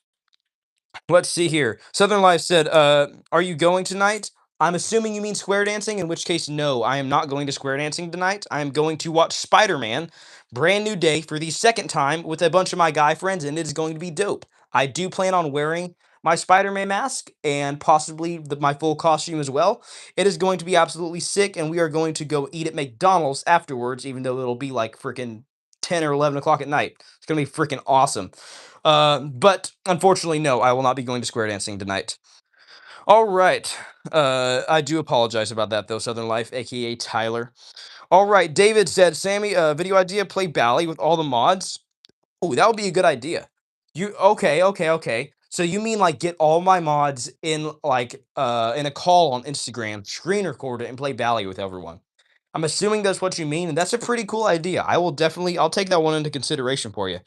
Let's see here. Southern Life said, "Are you going tonight?" I'm assuming you mean square dancing, in which case, no, I am not going to square dancing tonight. I am going to watch Spider Man Brand New Day for the second time with a bunch of my guy friends, and it is going to be dope. I do plan on wearing my Spider Man mask and possibly my full costume as well. It is going to be absolutely sick, and we are going to go eat at McDonald's afterwards, even though it'll be like freaking 10 or 11 o'clock at night. It's going to be freaking awesome. But unfortunately, no, I will not be going to square dancing tonight. All right. I do apologize about that, though, Southern Life, aka Tyler. All right. David said, "Sammy, video idea, play Bally with all the mods." Oh, that would be a good idea. You okay. So you mean like get all my mods in like in a call on Instagram, screen record it, and play Bally with everyone. I'm assuming that's what you mean, and that's a pretty cool idea. I'll take that one into consideration for you.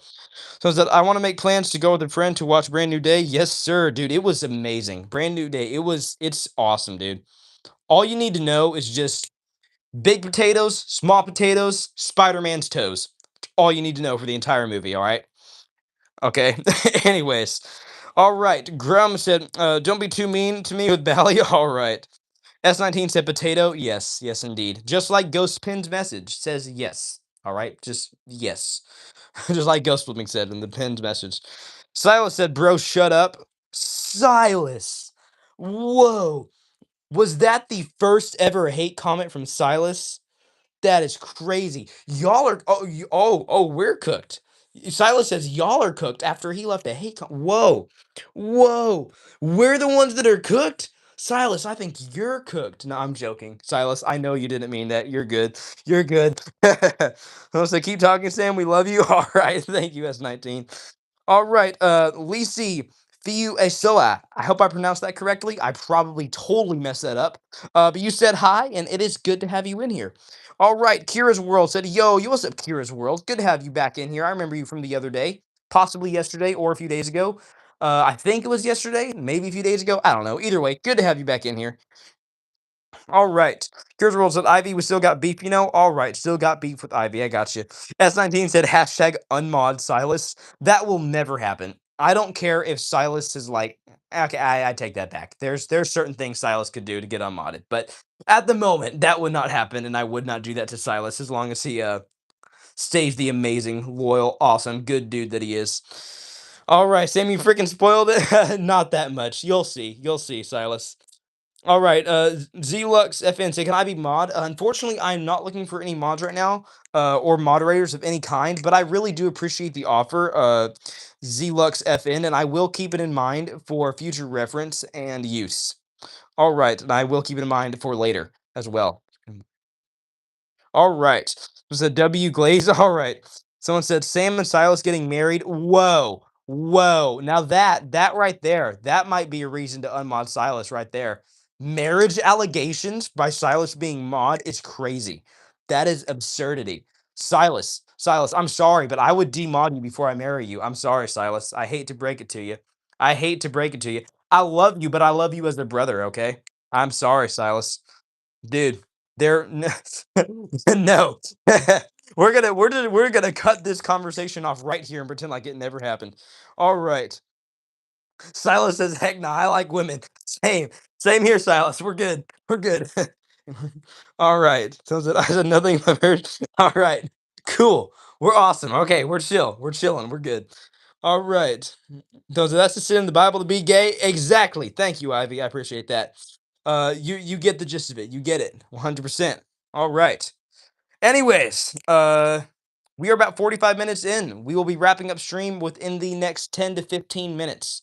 So is that I want to make plans to go with a friend to watch Brand New Day. Yes, sir, dude. It was amazing. Brand New Day. It's awesome, dude. All you need to know is just big potatoes, small potatoes, Spider-Man's toes. All you need to know for the entire movie, all right? Okay. Anyways. All right. Grum said, don't be too mean to me with Bally. All right. S19 said potato. Yes, yes, indeed. Just like Ghost Pin's message says yes. All right. Just yes. Just like Ghost Flipping said in the pinned message. Silas said, "Bro, shut up." Silas. Whoa. Was that the first ever hate comment from Silas? That is crazy. Y'all are we're cooked. Silas says y'all are cooked after he left a hate Whoa. Whoa. We're the ones that are cooked? Silas, I think you're cooked. No, I'm joking. Silas, I know you didn't mean that. You're good. You're good. So keep talking, Sam. We love you. All right. Thank you, S19. All right, Lisi Fiu Esoa. I hope I pronounced that correctly. I probably totally messed that up. But you said hi, and it is good to have you in here. All right, Kira's World said, "Yo, what's up, Kira's World? Good to have you back in here. I remember you from the other day, possibly yesterday or a few days ago. I think it was yesterday, maybe a few days ago. I don't know. Either way, good to have you back in here. All right. Here's World said Ivy, we still got beef, you know? All right, still got beef with Ivy. I got you. S19 said hashtag unmod Silas. That will never happen. I don't care if Silas is like, okay, I take that back. There's certain things Silas could do to get unmodded, but at the moment that would not happen, and I would not do that to Silas as long as he stays the amazing, loyal, awesome, good dude that he is. All right, Sam, you freaking spoiled it. Not that much. You'll see. You'll see, Silas. All right, Zlux FN say, "Can I be mod?" Unfortunately, I'm not looking for any mods right now, or moderators of any kind, but I really do appreciate the offer, Zlux FN, and I will keep it in mind for future reference and use. All right, and I will keep it in mind for later as well. All right. Was a W Glaze? All right. Someone said Sam and Silas getting married. Whoa. Whoa. Now that right there, that might be a reason to unmod Silas right there. Marriage allegations by Silas being mod is crazy. That is absurdity. Silas, I'm sorry, but I would demod you before I marry you. I'm sorry, Silas. I hate to break it to you. I hate to break it to you. I love you, but I love you as a brother, okay? I'm sorry, Silas. Dude, there no. We're gonna cut this conversation off right here and pretend like it never happened. All right. Silas says, "Heck no, I like women." Same here, Silas. We're good. We're good. All right. So I said nothing I've heard. All right. Cool. We're awesome. Okay, we're chill. We're chilling. We're good. All right. So that's the sin in the Bible to be gay. Exactly. Thank you, Ivy. I appreciate that. You get the gist of it. You get it. 100%. All right. Anyways, we are about 45 minutes in. We will be wrapping up stream within the next 10 to 15 minutes.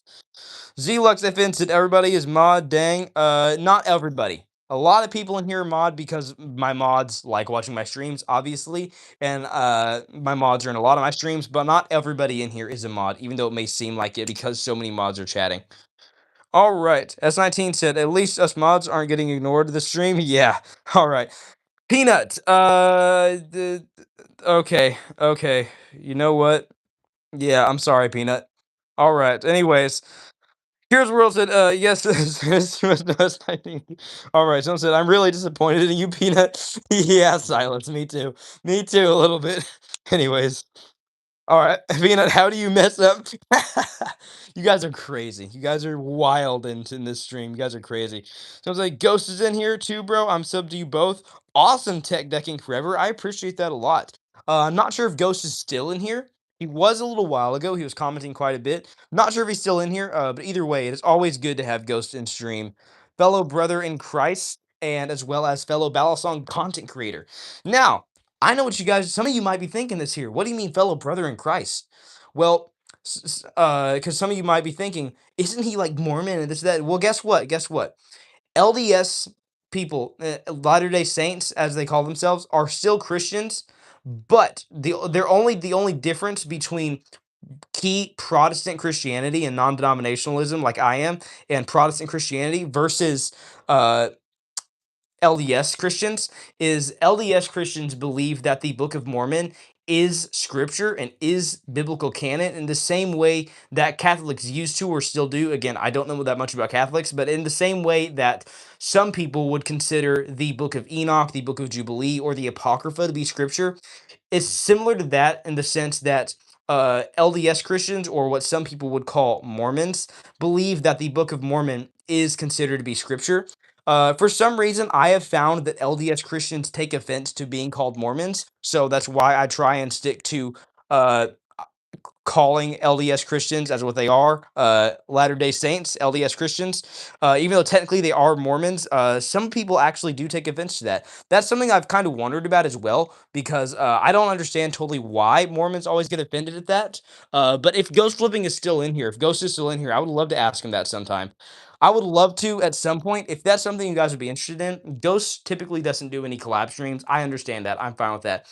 Zlux FN said everybody is mod. Dang. Not everybody. A lot of people in here are mod because my mods like watching my streams, obviously, and my mods are in a lot of my streams, but not everybody in here is a mod, even though it may seem like it because so many mods are chatting. All right. S19 said, at least us mods aren't getting ignored this stream. Yeah. All right. Peanut. Okay. Okay. You know what? Yeah, I'm sorry, Peanut. All right. Anyways, here's World said, yes, all right. Someone said, I'm really disappointed in you, Peanut. Yeah, silence. Me too. Me too, a little bit. Anyways. All right, Peanut, how do you mess up? You guys are crazy. You guys are wild in this stream. You guys are crazy. Sounds like Ghost is in here too, bro. I'm sub to you both. Awesome tech decking forever. I appreciate that a lot. I'm not sure if Ghost is still in here. He was a little while ago. He was commenting quite a bit. Not sure if he's still in here, but either way, it is always good to have Ghost in stream. Fellow brother in Christ, and as well as fellow Balisong content creator. Now, I know what you guys, some of you might be thinking this here. What do you mean, fellow brother in Christ? Well, because some of you might be thinking, isn't he like Mormon and this, that? Well, guess what? Guess what? LDS people, Latter day Saints, as they call themselves, are still Christians, but the only difference between key Protestant Christianity and non-denominationalism, like I am, and Protestant Christianity versus uh LDS Christians is LDS Christians believe that the Book of Mormon is scripture and is biblical canon in the same way that Catholics used to or still do. Again, I don't know that much about Catholics, but in the same way that some people would consider the Book of Enoch, the Book of Jubilee, or the Apocrypha to be scripture, it's similar to that in the sense that LDS Christians, or what some people would call Mormons, believe that the Book of Mormon is considered to be scripture. For some reason, I have found that LDS Christians take offense to being called Mormons, so that's why I try and stick to uh, calling LDS Christians as what they are, Latter-day Saints, LDS Christians. Even though technically they are Mormons, some people actually do take offense to that. That's something I've kind of wondered about as well, because I don't understand totally why Mormons always get offended at that. But if Ghost Flipping is still in here, if Ghost is still in here, I would love to ask him that sometime. I would love to at some point, if that's something you guys would be interested in. Ghost typically doesn't do any collab streams. I understand that. I'm fine with that.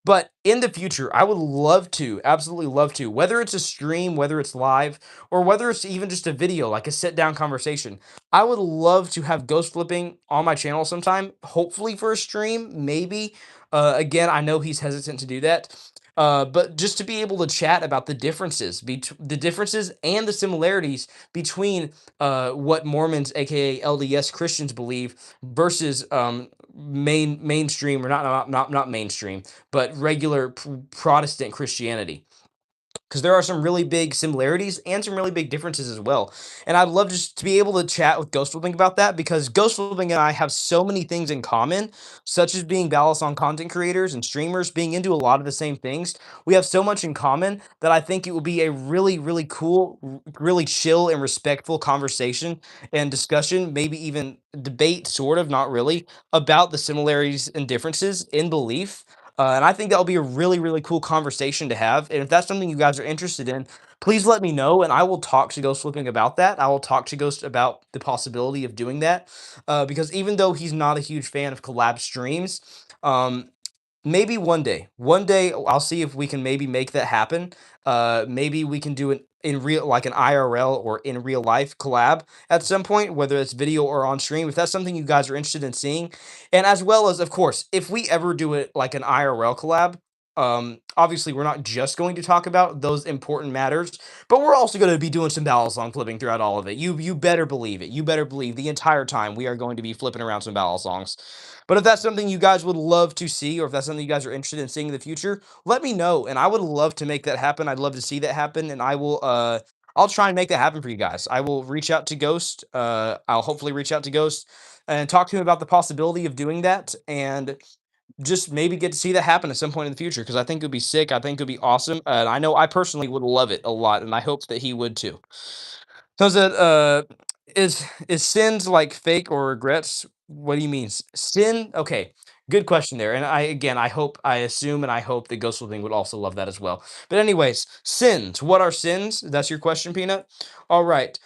But in the future, I would love to, absolutely love to, whether it's a stream, whether it's live, or whether it's even just a video, like a sit down conversation. I would love to have Ghost Flipping on my channel sometime, hopefully for a stream, maybe. Again, I know he's hesitant to do that. But just to be able to chat about the differences and the similarities between what Mormons, aka LDS Christians, believe versus mainstream, or not mainstream, but regular Protestant Christianity, because there are some really big similarities and some really big differences as well. And I'd love just to be able to chat with Ghost Flipping about that, because Ghost Flipping and I have so many things in common, such as being Balisong content creators and streamers, being into a lot of the same things. We have so much in common that I think it would be a really, really cool, really chill and respectful conversation and discussion, maybe even debate, sort of, not really, about the similarities and differences in belief. And I think that'll be a really, really cool conversation to have. And if that's something you guys are interested in, please let me know, and I will talk to Ghost Flipping about that. I will talk to Ghost about the possibility of doing that, because even though he's not a huge fan of collab streams, maybe one day I'll see if we can maybe make that happen. Maybe we can do it in real, like an IRL or in real life collab at some point, whether it's video or on stream, if that's something you guys are interested in seeing. And as well as, of course, if we ever do it like an IRL collab, obviously we're not just going to talk about those important matters, but we're also going to be doing some balisong flipping throughout all of it. You better believe it. You better believe the entire time we are going to be flipping around some balisongs. But if that's something you guys would love to see, or if that's something you guys are interested in seeing in the future, let me know, and I would love to make that happen. I'd love to see that happen, and I'll try and make that happen for you guys. I will reach out to Ghost. I'll hopefully reach out to Ghost and talk to him about the possibility of doing that, and just maybe get to see that happen at some point in the future, because I think it would be sick. I think it would be awesome. And I know I personally would love it a lot, and I hope that he would too. So is it is sins like fake or regrets? What do you mean? Sin? Okay. Good question there. And I hope, I assume, and I hope that Ghost Living would also love that as well. But anyways, sins. What are sins? That's your question, Peanut. All right.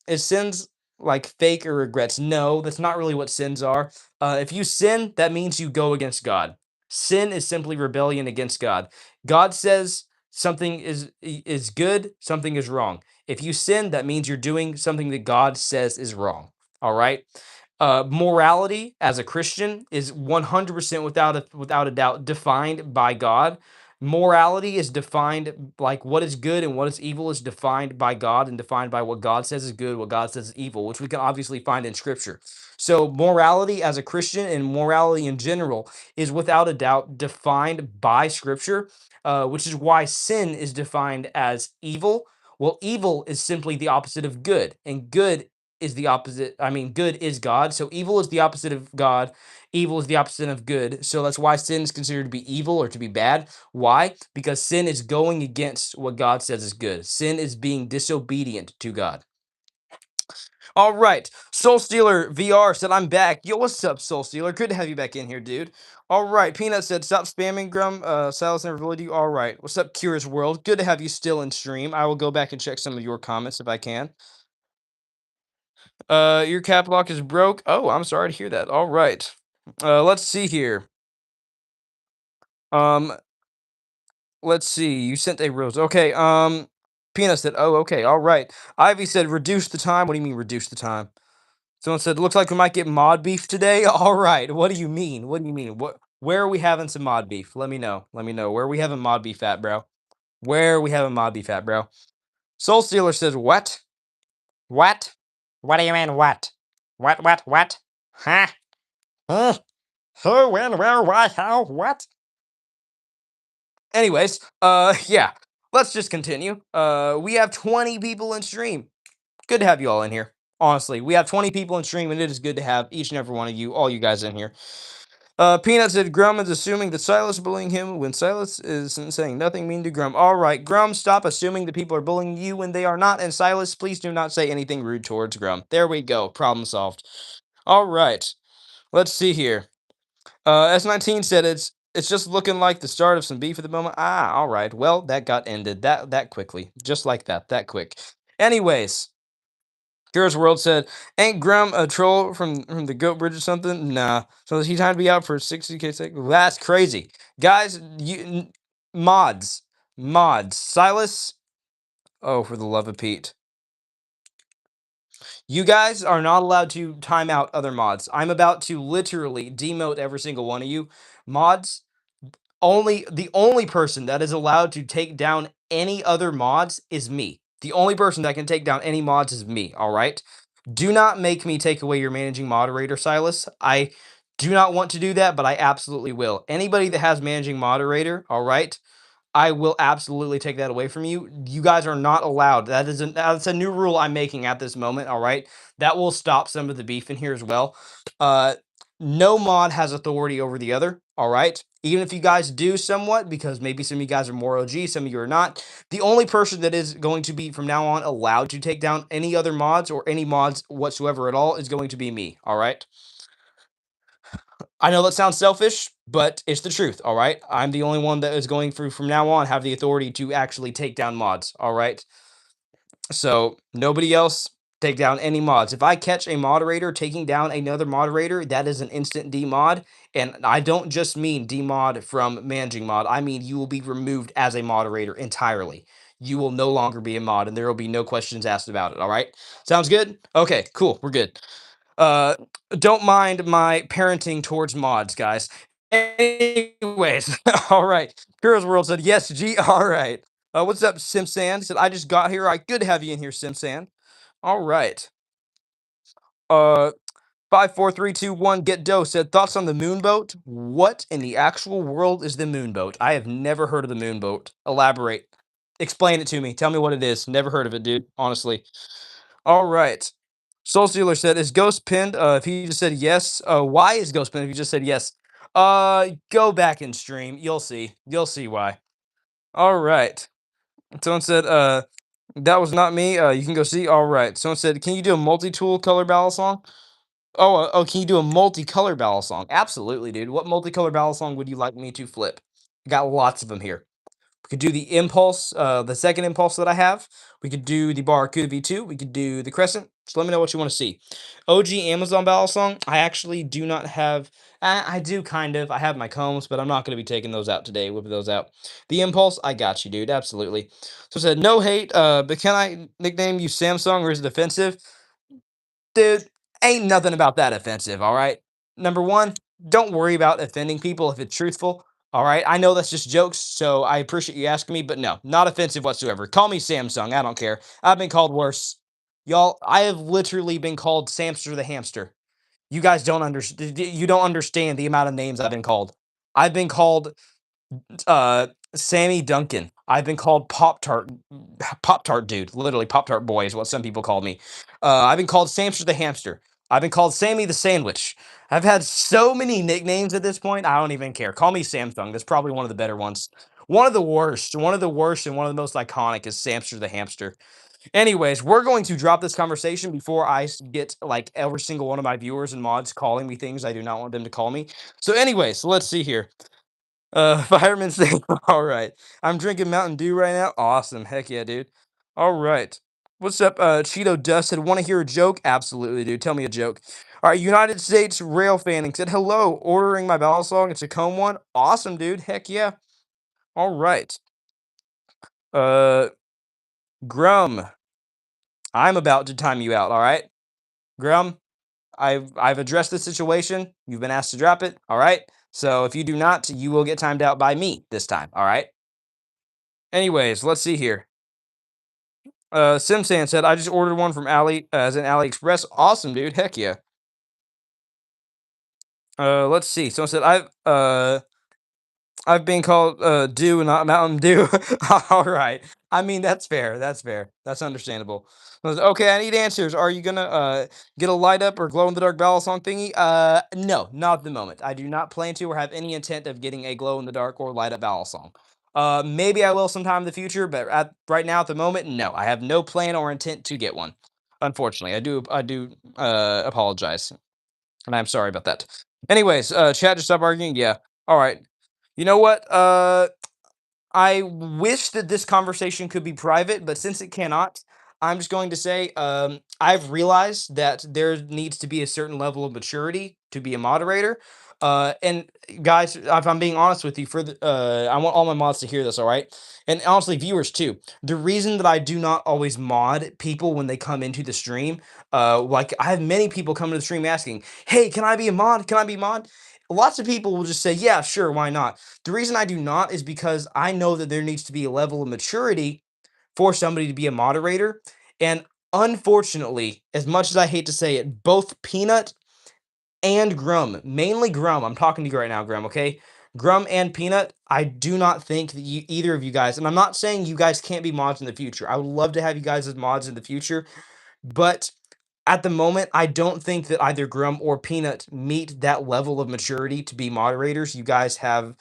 Is sins like fake or regrets? No, that's not really what sins are. If you sin, that means you go against God. Sin is simply rebellion against God. God says something is good, something is wrong. If you sin, that means you're doing something that God says is wrong. All right. Morality as a Christian is 100% without a doubt defined by God. Morality is defined, like what is good and what is evil is defined by God and defined by what God says is good, what God says is evil, which we can obviously find in Scripture. So morality as a Christian and morality in general is without a doubt defined by Scripture, which is why sin is defined as evil. Well, evil is simply the opposite of good, and good is the opposite. I mean, good is God. So evil is the opposite of God. Evil is the opposite of good. So that's why sin is considered to be evil or to be bad. Why? Because sin is going against what God says is good. Sin is being disobedient to God. All right. Soul Stealer VR said, I'm back. Yo, what's up, Soul Stealer? Good to have you back in here, dude. All right. Peanut said, stop spamming, Grum. Silas never bullied you. All right. What's up, Curious World? Good to have you still in stream. I will go back and check some of your comments if I can. Your cap lock is broke. Oh, I'm sorry to hear that. All right. Let's see here. Um, let's see. You sent a rose. Okay. Peanut said, oh, okay. All right. Ivy said, reduce the time. What do you mean, reduce the time? Someone said, looks like we might get mod beef today. All right. What do you mean? What do you mean? Where are we having some mod beef? Let me know. Let me know. Where are we having mod beef at, bro? Where are we having mod beef at, bro? Soul Stealer says, what? What? What do you mean, what? What? Huh? Huh? Who, when, where, why, how, what? Anyways, yeah. Let's just continue. We have 20 people in stream. Good to have you all in here. Honestly, we have 20 people in stream, and it is good to have each and every one of you, all you guys in here. Peanut said Grum is assuming that Silas is bullying him when Silas is saying nothing mean to Grum. All right, Grum, stop assuming that people are bullying you when they are not. And Silas, please do not say anything rude towards Grum. There we go. Problem solved. All right. Let's see here. S19 said it's just looking like the start of some beef at the moment. Ah, all right. Well, that got ended that quickly, just like that quick. Anyways, Girls World said, "Ain't Grum a troll from the Goat Bridge or something?" Nah. So is he time to be out for 60K sake? That's crazy, guys. Mods, Silas. Oh, for the love of Pete. You guys are not allowed to time out other mods. I'm about to literally demote every single one of you. Mods, the only person that is allowed to take down any other mods is me. The only person that can take down any mods is me, all right? Do not make me take away your managing moderator, Silas. I do not want to do that, but I absolutely will. Anybody that has managing moderator, all right? I will absolutely take that away from you. You guys are not allowed. That's a new rule I'm making at this moment, all right? That will stop some of the beef in here as well. No mod has authority over the other, all right? Even if you guys do somewhat, because maybe some of you guys are more OG, some of you are not, the only person that is going to be, from now on, allowed to take down any other mods or any mods whatsoever at all is going to be me, all right? I know that sounds selfish, but it's the truth. All right. I'm the only one that is going through from now on have the authority to actually take down mods. All right. So nobody else take down any mods. If I catch a moderator taking down another moderator, that is an instant demod. And I don't just mean demod from managing mod. I mean you will be removed as a moderator entirely. You will no longer be a mod, and there will be no questions asked about it. All right. Sounds good? Okay, cool. We're good. Uh, don't mind my parenting towards mods, guys. Anyways, all right. Heroes World said yes. G. All right. What's up, Simsan? He said I just got here. All right, good to have you in here, Simsan. All right. Uh, 5 4 3 2 1. Get Doe said thoughts on the moonboat. What in the actual world is the moonboat? I have never heard of the moonboat. Elaborate. Explain it to me. Tell me what it is. Never heard of it, dude. Honestly. All right. Soul Stealer said, "Is Ghost pinned?" If he just said yes, why is Ghost pinned? If he just said yes, go back and stream. You'll see. You'll see why. All right. Someone said, that was not me. You can go see. All right. Someone said, can you do a multi-tool color battle song? Oh, can you do a multicolor battle song? Absolutely, dude. What multicolor battle song would you like me to flip? I got lots of them here. We could do the impulse, the second impulse that I have. We could do the Barracuda V2. We could do the Crescent. Just let me know what you want to see. OG Amazon battle song. I actually do not have. I do kind of. I have my combs, but I'm not going to be taking those out today. Whipping those out. The impulse. I got you, dude. Absolutely. So I said no hate. But can I nickname you Samsung or is it offensive? Dude, ain't nothing about that offensive, all right? Number one, don't worry about offending people if it's truthful, all right? I know that's just jokes, so I appreciate you asking me, but no, not offensive whatsoever. Call me Samsung, I don't care. I've been called worse. Y'all, I have literally been called Samster the Hamster. You guys don't understand. You don't understand the amount of names I've been called. I've been called Sammy Duncan. I've been called Pop Tart dude. Literally, Pop Tart boy is what some people call me. I've been called Samster the hamster. I've been called Sammy the sandwich. I've had so many nicknames at this point. I don't even care. Call me Samsung. That's probably one of the better ones. One of the worst. One of the worst and one of the most iconic is Samster the hamster. Anyways, we're going to drop this conversation before get like every single one of my viewers and mods calling me things I do not want them to call me. So, anyways, let's see here. Fireman saying, all right. I'm drinking Mountain Dew right now. Awesome. Heck yeah, dude. All right. What's up, Cheeto Dust said, want to hear a joke? Absolutely, dude. Tell me a joke. All right, United States Rail Fanning said, hello, ordering my ballad song. It's a comb one. Awesome, dude. Heck yeah. All right. Uh, Grum, I'm about to time you out, all right? Grum, I've addressed the situation. You've been asked to drop it, all right? So if you do not, you will get timed out by me this time, all right? Anyways, let's see here. Simsan said, I just ordered one from Ali as an AliExpress. Awesome, dude. Heck yeah. Let's see. Someone said, I've been called Dew, not Mountain Dew. All right. I mean, that's fair. That's fair. That's understandable. Okay, I need answers. Are you gonna get a light up or glow in the dark ballad song thingy? No, not at the moment. I do not plan to or have any intent of getting a glow in the dark or light up ballad song. Maybe I will sometime in the future, but right now at the moment, no. I have no plan or intent to get one. Unfortunately, I do apologize, and I'm sorry about that. Anyways, chat, just stop arguing. Yeah. All right. You know what? I wish that this conversation could be private, but since it cannot, I'm just going to say I've realized that there needs to be a certain level of maturity to be a moderator. And guys, if I'm being honest with you, I want all my mods to hear this, all right? And honestly, viewers too. The reason that I do not always mod people when they come into the stream, like I have many people come to the stream asking, "Hey, can I be a mod? Can I be mod?" Lots of people will just say, "Yeah, sure, why not?" The reason I do not is because I know that there needs to be a level of maturity for somebody to be a moderator. And unfortunately, as much as I hate to say it, both Peanut and Grum, mainly Grum, I'm talking to you right now, Grum, okay? Grum and Peanut, I do not think that either of you guys, and I'm not saying you guys can't be mods in the future. I would love to have you guys as mods in the future, but at the moment, I don't think that either Grum or Peanut meet that level of maturity to be moderators. You guys have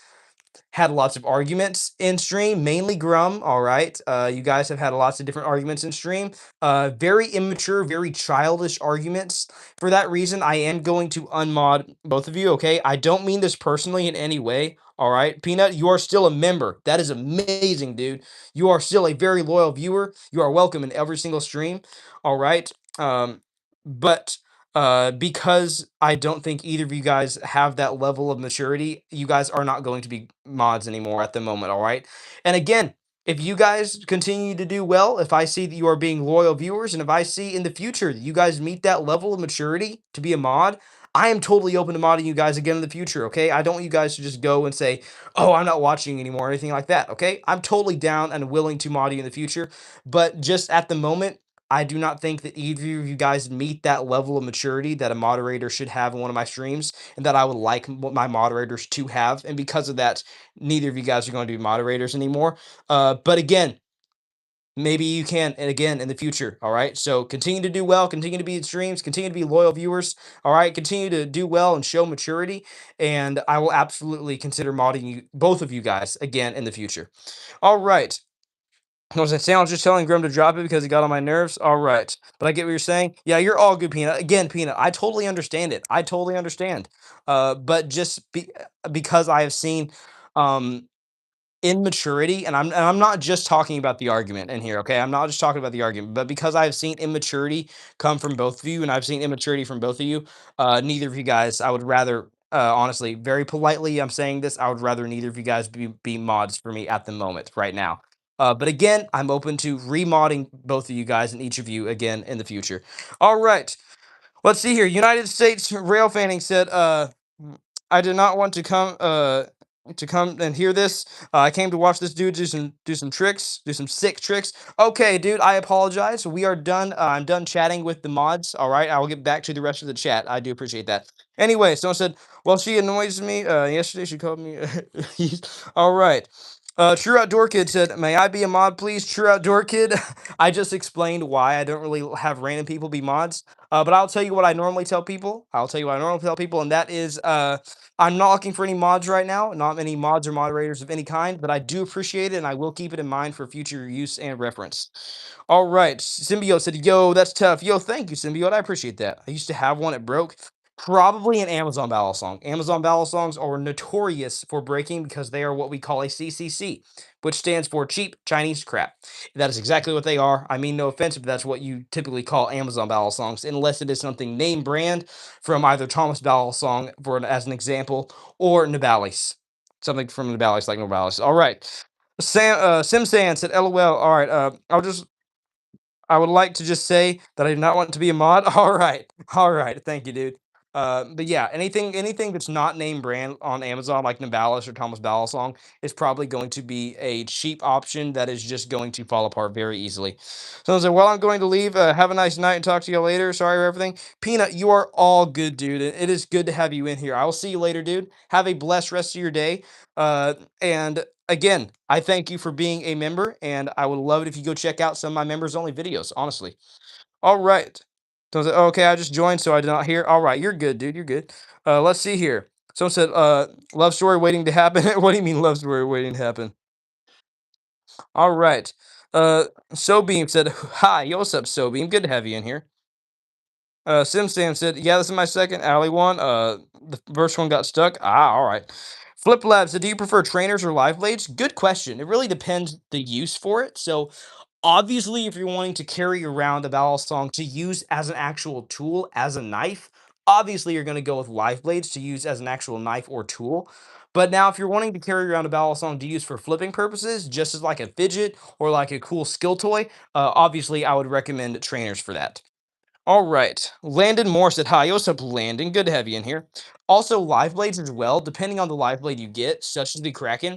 had lots of arguments in stream, mainly Grum. All right. You guys have had lots of different arguments in stream. Very immature, very childish arguments. For that reason, I am going to unmod both of you. Okay. I don't mean this personally in any way. All right. Peanut, you are still a member. That is amazing, dude. You are still a very loyal viewer. You are welcome in every single stream. All right. But because I don't think either of you guys have that level of maturity, you guys are not going to be mods anymore at the moment, all right? And again, if you guys continue to do well, if I see that you are being loyal viewers, and if I see in the future that you guys meet that level of maturity to be a mod, I am totally open to modding you guys again in the future, okay? I don't want you guys to just go and say, oh, I'm not watching anymore or anything like that, okay? I'm totally down and willing to mod you in the future, but just at the moment, I do not think that either of you guys meet that level of maturity that a moderator should have in one of my streams, and that I would like my moderators to have. And because of that, neither of you guys are going to be moderators anymore. But again, maybe you can, and again in the future. All right. So continue to do well, continue to be in streams, continue to be loyal viewers. All right. Continue to do well and show maturity. And I will absolutely consider modding you, both of you guys, again in the future. All right. Was I saying I was just telling Grim to drop it because he got on my nerves? All right. But I get what you're saying. Yeah, you're all good, Peanut. Again, Peanut, I totally understand it. I totally understand. But because I have seen um immaturity, and I'm not just talking about the argument in here, okay? I'm not just talking about the argument, but because I've seen immaturity come from both of you, and I've seen immaturity from both of you, neither of you guys, I would rather, honestly, very politely, I'm saying this, I would rather neither of you guys be mods for me at the moment, right now. But again, I'm open to remodding both of you guys and each of you again in the future. All right. Let's see here. United States Rail Fanning said, I did not want to come and hear this. I came to watch this dude do some tricks, do some sick tricks. Okay, dude, I apologize. We are done. I'm done chatting with the mods. All right, I will get back to the rest of the chat. I do appreciate that. Anyway, someone said, "Well, she annoys me. Yesterday she called me." All right. True Outdoor Kid said, "May I be a mod, please?" True Outdoor Kid. I just explained why I don't really have random people be mods. But I'll tell you what I normally tell people. I'll tell you what I normally tell people, and that is, I'm not looking for any mods right now, not many mods or moderators of any kind, but I do appreciate it, and I will keep it in mind for future use and reference. All right, Symbiote said, "Yo, that's tough." Yo, thank you, Symbiote. I appreciate that. I used to have one. It broke. Probably an Amazon Balisong. Amazon Balisongs are notorious for breaking because they are what we call a CCC, which stands for cheap Chinese crap. That is exactly what they are. I mean, no offense, but that's what you typically call Amazon Balisongs, unless it is something name brand from either Thomas Balisong, as an example, or Nibalis. Something from Nibalis, like Nibalis. All right. Simsan said, "LOL." All right. I would like to just say that I do not want to be a mod. All right. All right. Thank you, dude. But yeah, anything that's not name brand on Amazon, like Nibalis or Thomas Balisong, is probably going to be a cheap option that is just going to fall apart very easily. So I said, "Well, I'm going to leave. Have a nice night and talk to you later. Sorry for everything." Peanut, you are all good, dude. It is good to have you in here. I will see you later, dude. Have a blessed rest of your day. And again, I thank you for being a member, and I would love it if you go check out some of my members only videos, honestly. All right. So I said, okay, I just joined, so I did not hear. All right, you're good, dude. You're good. Let's see here. Someone said, love story waiting to happen. What do you mean love story waiting to happen? All right. Sobeam said, hi, yo, what's up, Sobeam? Good to have you in here. SimStam said, yeah, this is my second alley one. The first one got stuck. Ah, all right. Flip Lab said, do you prefer trainers or live blades? Good question. It really depends the use for it. So obviously, if you're wanting to carry around a balisong to use as an actual tool, as a knife, obviously you're going to go with live blades to use as an actual knife or tool. But now, if you're wanting to carry around a balisong to use for flipping purposes, just as like a fidget or like a cool skill toy, obviously I would recommend trainers for that. All right. Landon Moore said, hi, what's up, Landon? Good to have you in here. Also, live blades as well, depending on the live blade you get, such as the Kraken.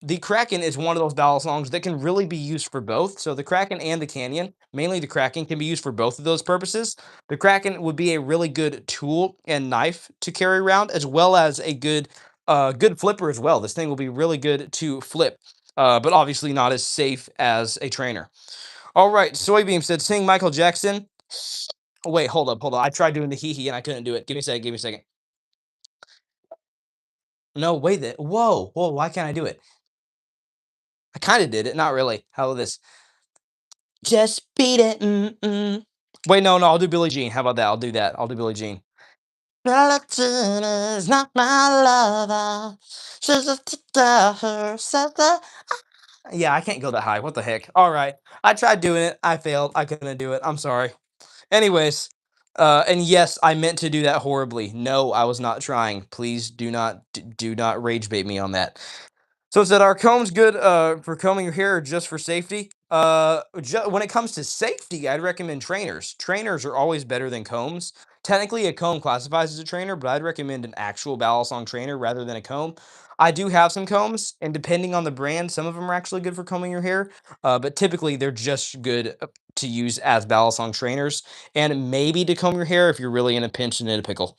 The Kraken is one of those battle songs that can really be used for both. So the Kraken and the Canyon, mainly the Kraken, can be used for both of those purposes. The Kraken would be a really good tool and knife to carry around, as well as a good flipper as well. This thing will be really good to flip, but obviously not as safe as a trainer. All right, Soybeam said, sing Michael Jackson. Oh, wait, hold up, hold up. I tried doing the hee hee and I couldn't do it. Give me a second, give me a second. No, wait. Whoa, whoa. Why can't I do it? I kind of did it. Not really. How about this? Just beat it. Mm-mm. Wait, no, no. I'll do Billie Jean. How about that? I'll do that. I'll do Billie Jean. Valentine is not my lover. She's a her. Yeah, I can't go that high. What the heck? All right. I tried doing it. I failed. I couldn't do it. I'm sorry. Anyways, and yes, I meant to do that horribly. No, I was not trying. Please do not rage bait me on that. So is that our combs good for combing your hair or just for safety? When it comes to safety, I'd recommend trainers. Trainers are always better than combs. Technically, a comb classifies as a trainer, but I'd recommend an actual Balisong trainer rather than a comb. I do have some combs, and depending on the brand, some of them are actually good for combing your hair. But typically, they're just good to use as Balisong trainers, and maybe to comb your hair if you're really in a pinch and in a pickle.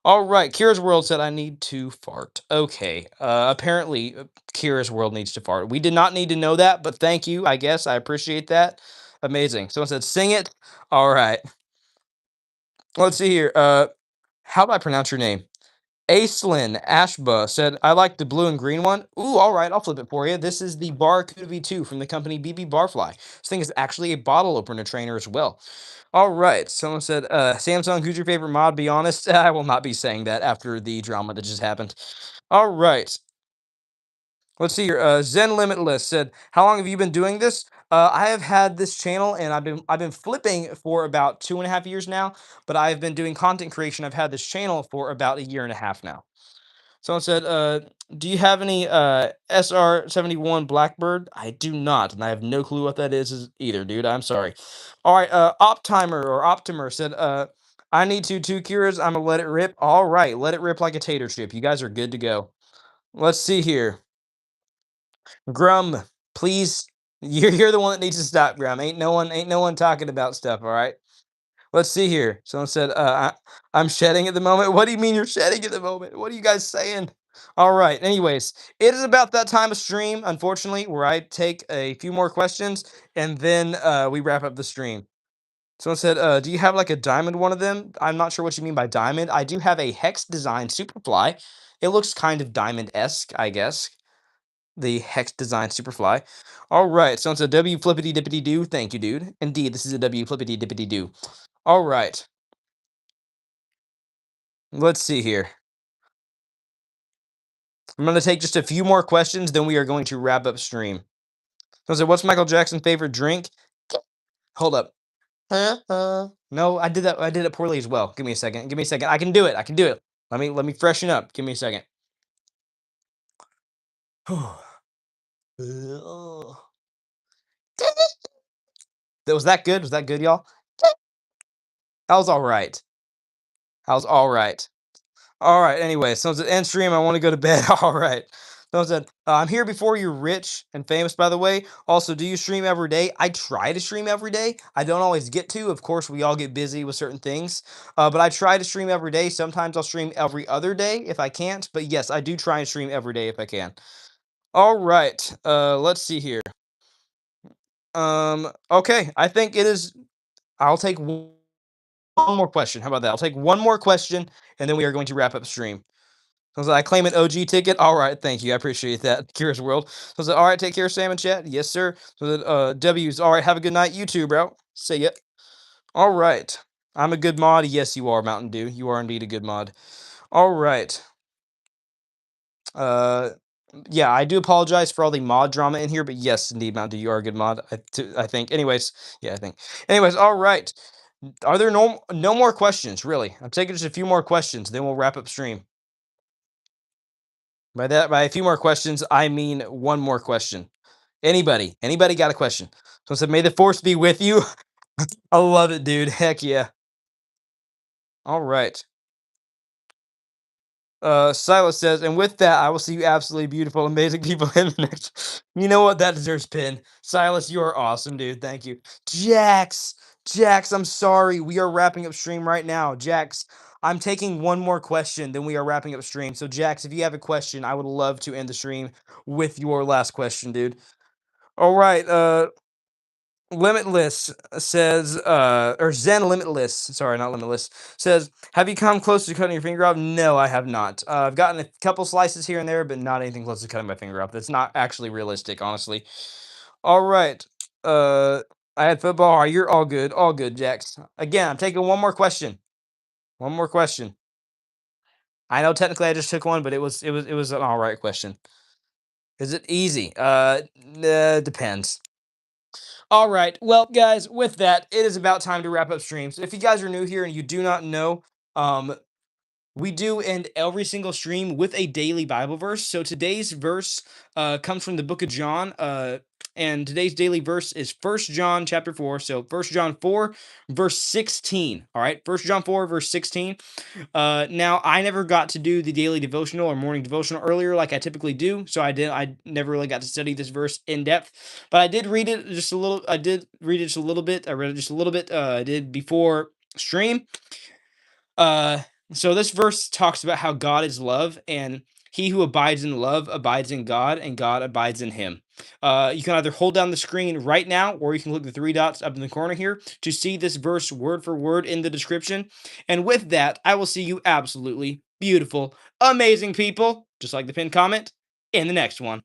All right, Kira's World said I need to fart. Okay, apparently Kira's World needs to fart. We did not need to know that, but thank you. I guess I appreciate that. Amazing. Someone said sing it. All right, let's see here. How do I pronounce your name? Aislinn Ashba said, I like the blue and green one. Ooh, all right, I'll flip it for you. This is the Barracuda V2 from the company BB Barfly. This thing is actually a bottle opener trainer as well. All right, someone said, Samsung, who's your favorite mod? Be honest, I will not be saying that after the drama that just happened. All right, let's see here. Zen Limitless said, how long have you been doing this? I have had this channel and I've been flipping for about 2.5 years now, but I've been doing content creation. I've had this channel for about a year and a half now. Someone said, do you have any SR-71 Blackbird? I do not, and I have no clue what that is either, dude. I'm sorry. All right, Optimer or Optimer said, I need two Kiras. I'm gonna let it rip. All right, let it rip like a tater chip. You guys are good to go. Let's see here. Grum, please. You're the one that needs to stop, Grum. Ain't no one talking about stuff, all right? Let's see here. Someone said, I'm shedding at the moment. What do you mean you're shedding at the moment? What are you guys saying? All right. Anyways, it is about that time of stream, unfortunately, where I take a few more questions and then we wrap up the stream. Someone said, do you have like a diamond one of them? I'm not sure what you mean by diamond. I do have a hex design Superfly. It looks kind of diamond-esque, I guess. The hex design Superfly. All right. Someone said, W flippity dippity do. Thank you, dude. Indeed, this is a W flippity dippity do. All right. Let's see here. I'm going to take just a few more questions, then we are going to wrap up stream. So, what's Michael Jackson's favorite drink? Hold up. No, I did that. I did it poorly as well. Give me a second. Give me a second. I can do it. I can do it. Let me freshen up. Give me a second. That was that good? Was that good, y'all? That was all right. That was all right. All right. Anyway, so it's an end stream. I want to go to bed. All right. So I said, I'm here before you're rich and famous, by the way. Also, do you stream every day? I try to stream every day. I don't always get to. Of course, we all get busy with certain things. But I try to stream every day. Sometimes I'll stream every other day if I can't. But yes, I do try and stream every day if I can. All right. Let's see here. Okay. I think it is. I'll take one more question. How about that? I'll take one more question, and then we are going to wrap up stream. So I was like, I claim an OG ticket. All right, thank you. I appreciate that. Curious World. So I was like, all right, take care, Sam and chat. Yes, sir. So W's. All right, have a good night. You too, bro. See ya. All right. I'm a good mod. Yes, you are, Mountain Dew. You are indeed a good mod. All right. Uh, yeah, I do apologize for all the mod drama in here, but yes, indeed, Mountain Dew, you are a good mod. I think. Anyways, yeah, I think. Anyways, all right. Are there no more questions? Really? I'm taking just a few more questions, then we'll wrap up stream. By a few more questions, I mean one more question. Anybody got a question? So I said, may the force be with you. I love it, dude. Heck yeah. All right. Silas says, and with that, I will see you absolutely beautiful, amazing people in the next. You know what? That deserves pin. Silas, you are awesome, dude. Thank you. Jax, I'm sorry. We are wrapping up stream right now. Jax, I'm taking one more question, then we are wrapping up stream. So, Jax, if you have a question, I would love to end the stream with your last question, dude. All right. Limitless says, or Zen Limitless, sorry, not Limitless, says, have you come close to cutting your finger off? No, I have not. I've gotten a couple slices here and there, but not anything close to cutting my finger off. That's not actually realistic, honestly. All right. Uh, I had football. All right, you're all good, Jax. Again, I'm taking one more question. One more question. I know technically I just took one, but it was an all right question. Is it easy? Depends. All right. Well, guys, with that, it is about time to wrap up streams. If you guys are new here and you do not know, um, we do end every single stream with a daily Bible verse. So today's verse comes from the book of John. And today's daily verse is First John chapter 4. So First John 4, verse 16. All right. First John 4, verse 16. Now I never got to do the daily devotional or morning devotional earlier like I typically do, so I never really got to study this verse in depth, but I did read it just a little. I did read it just a little bit. I read it just a little bit. I did before stream. Uh, so this verse talks about how God is love, and he who abides in love abides in God, and God abides in him. You can either hold down the screen right now, or you can look at the three dots up in the corner here to see this verse word for word in the description. And with that, I will see you absolutely beautiful, amazing people, just like the pinned comment, in the next one.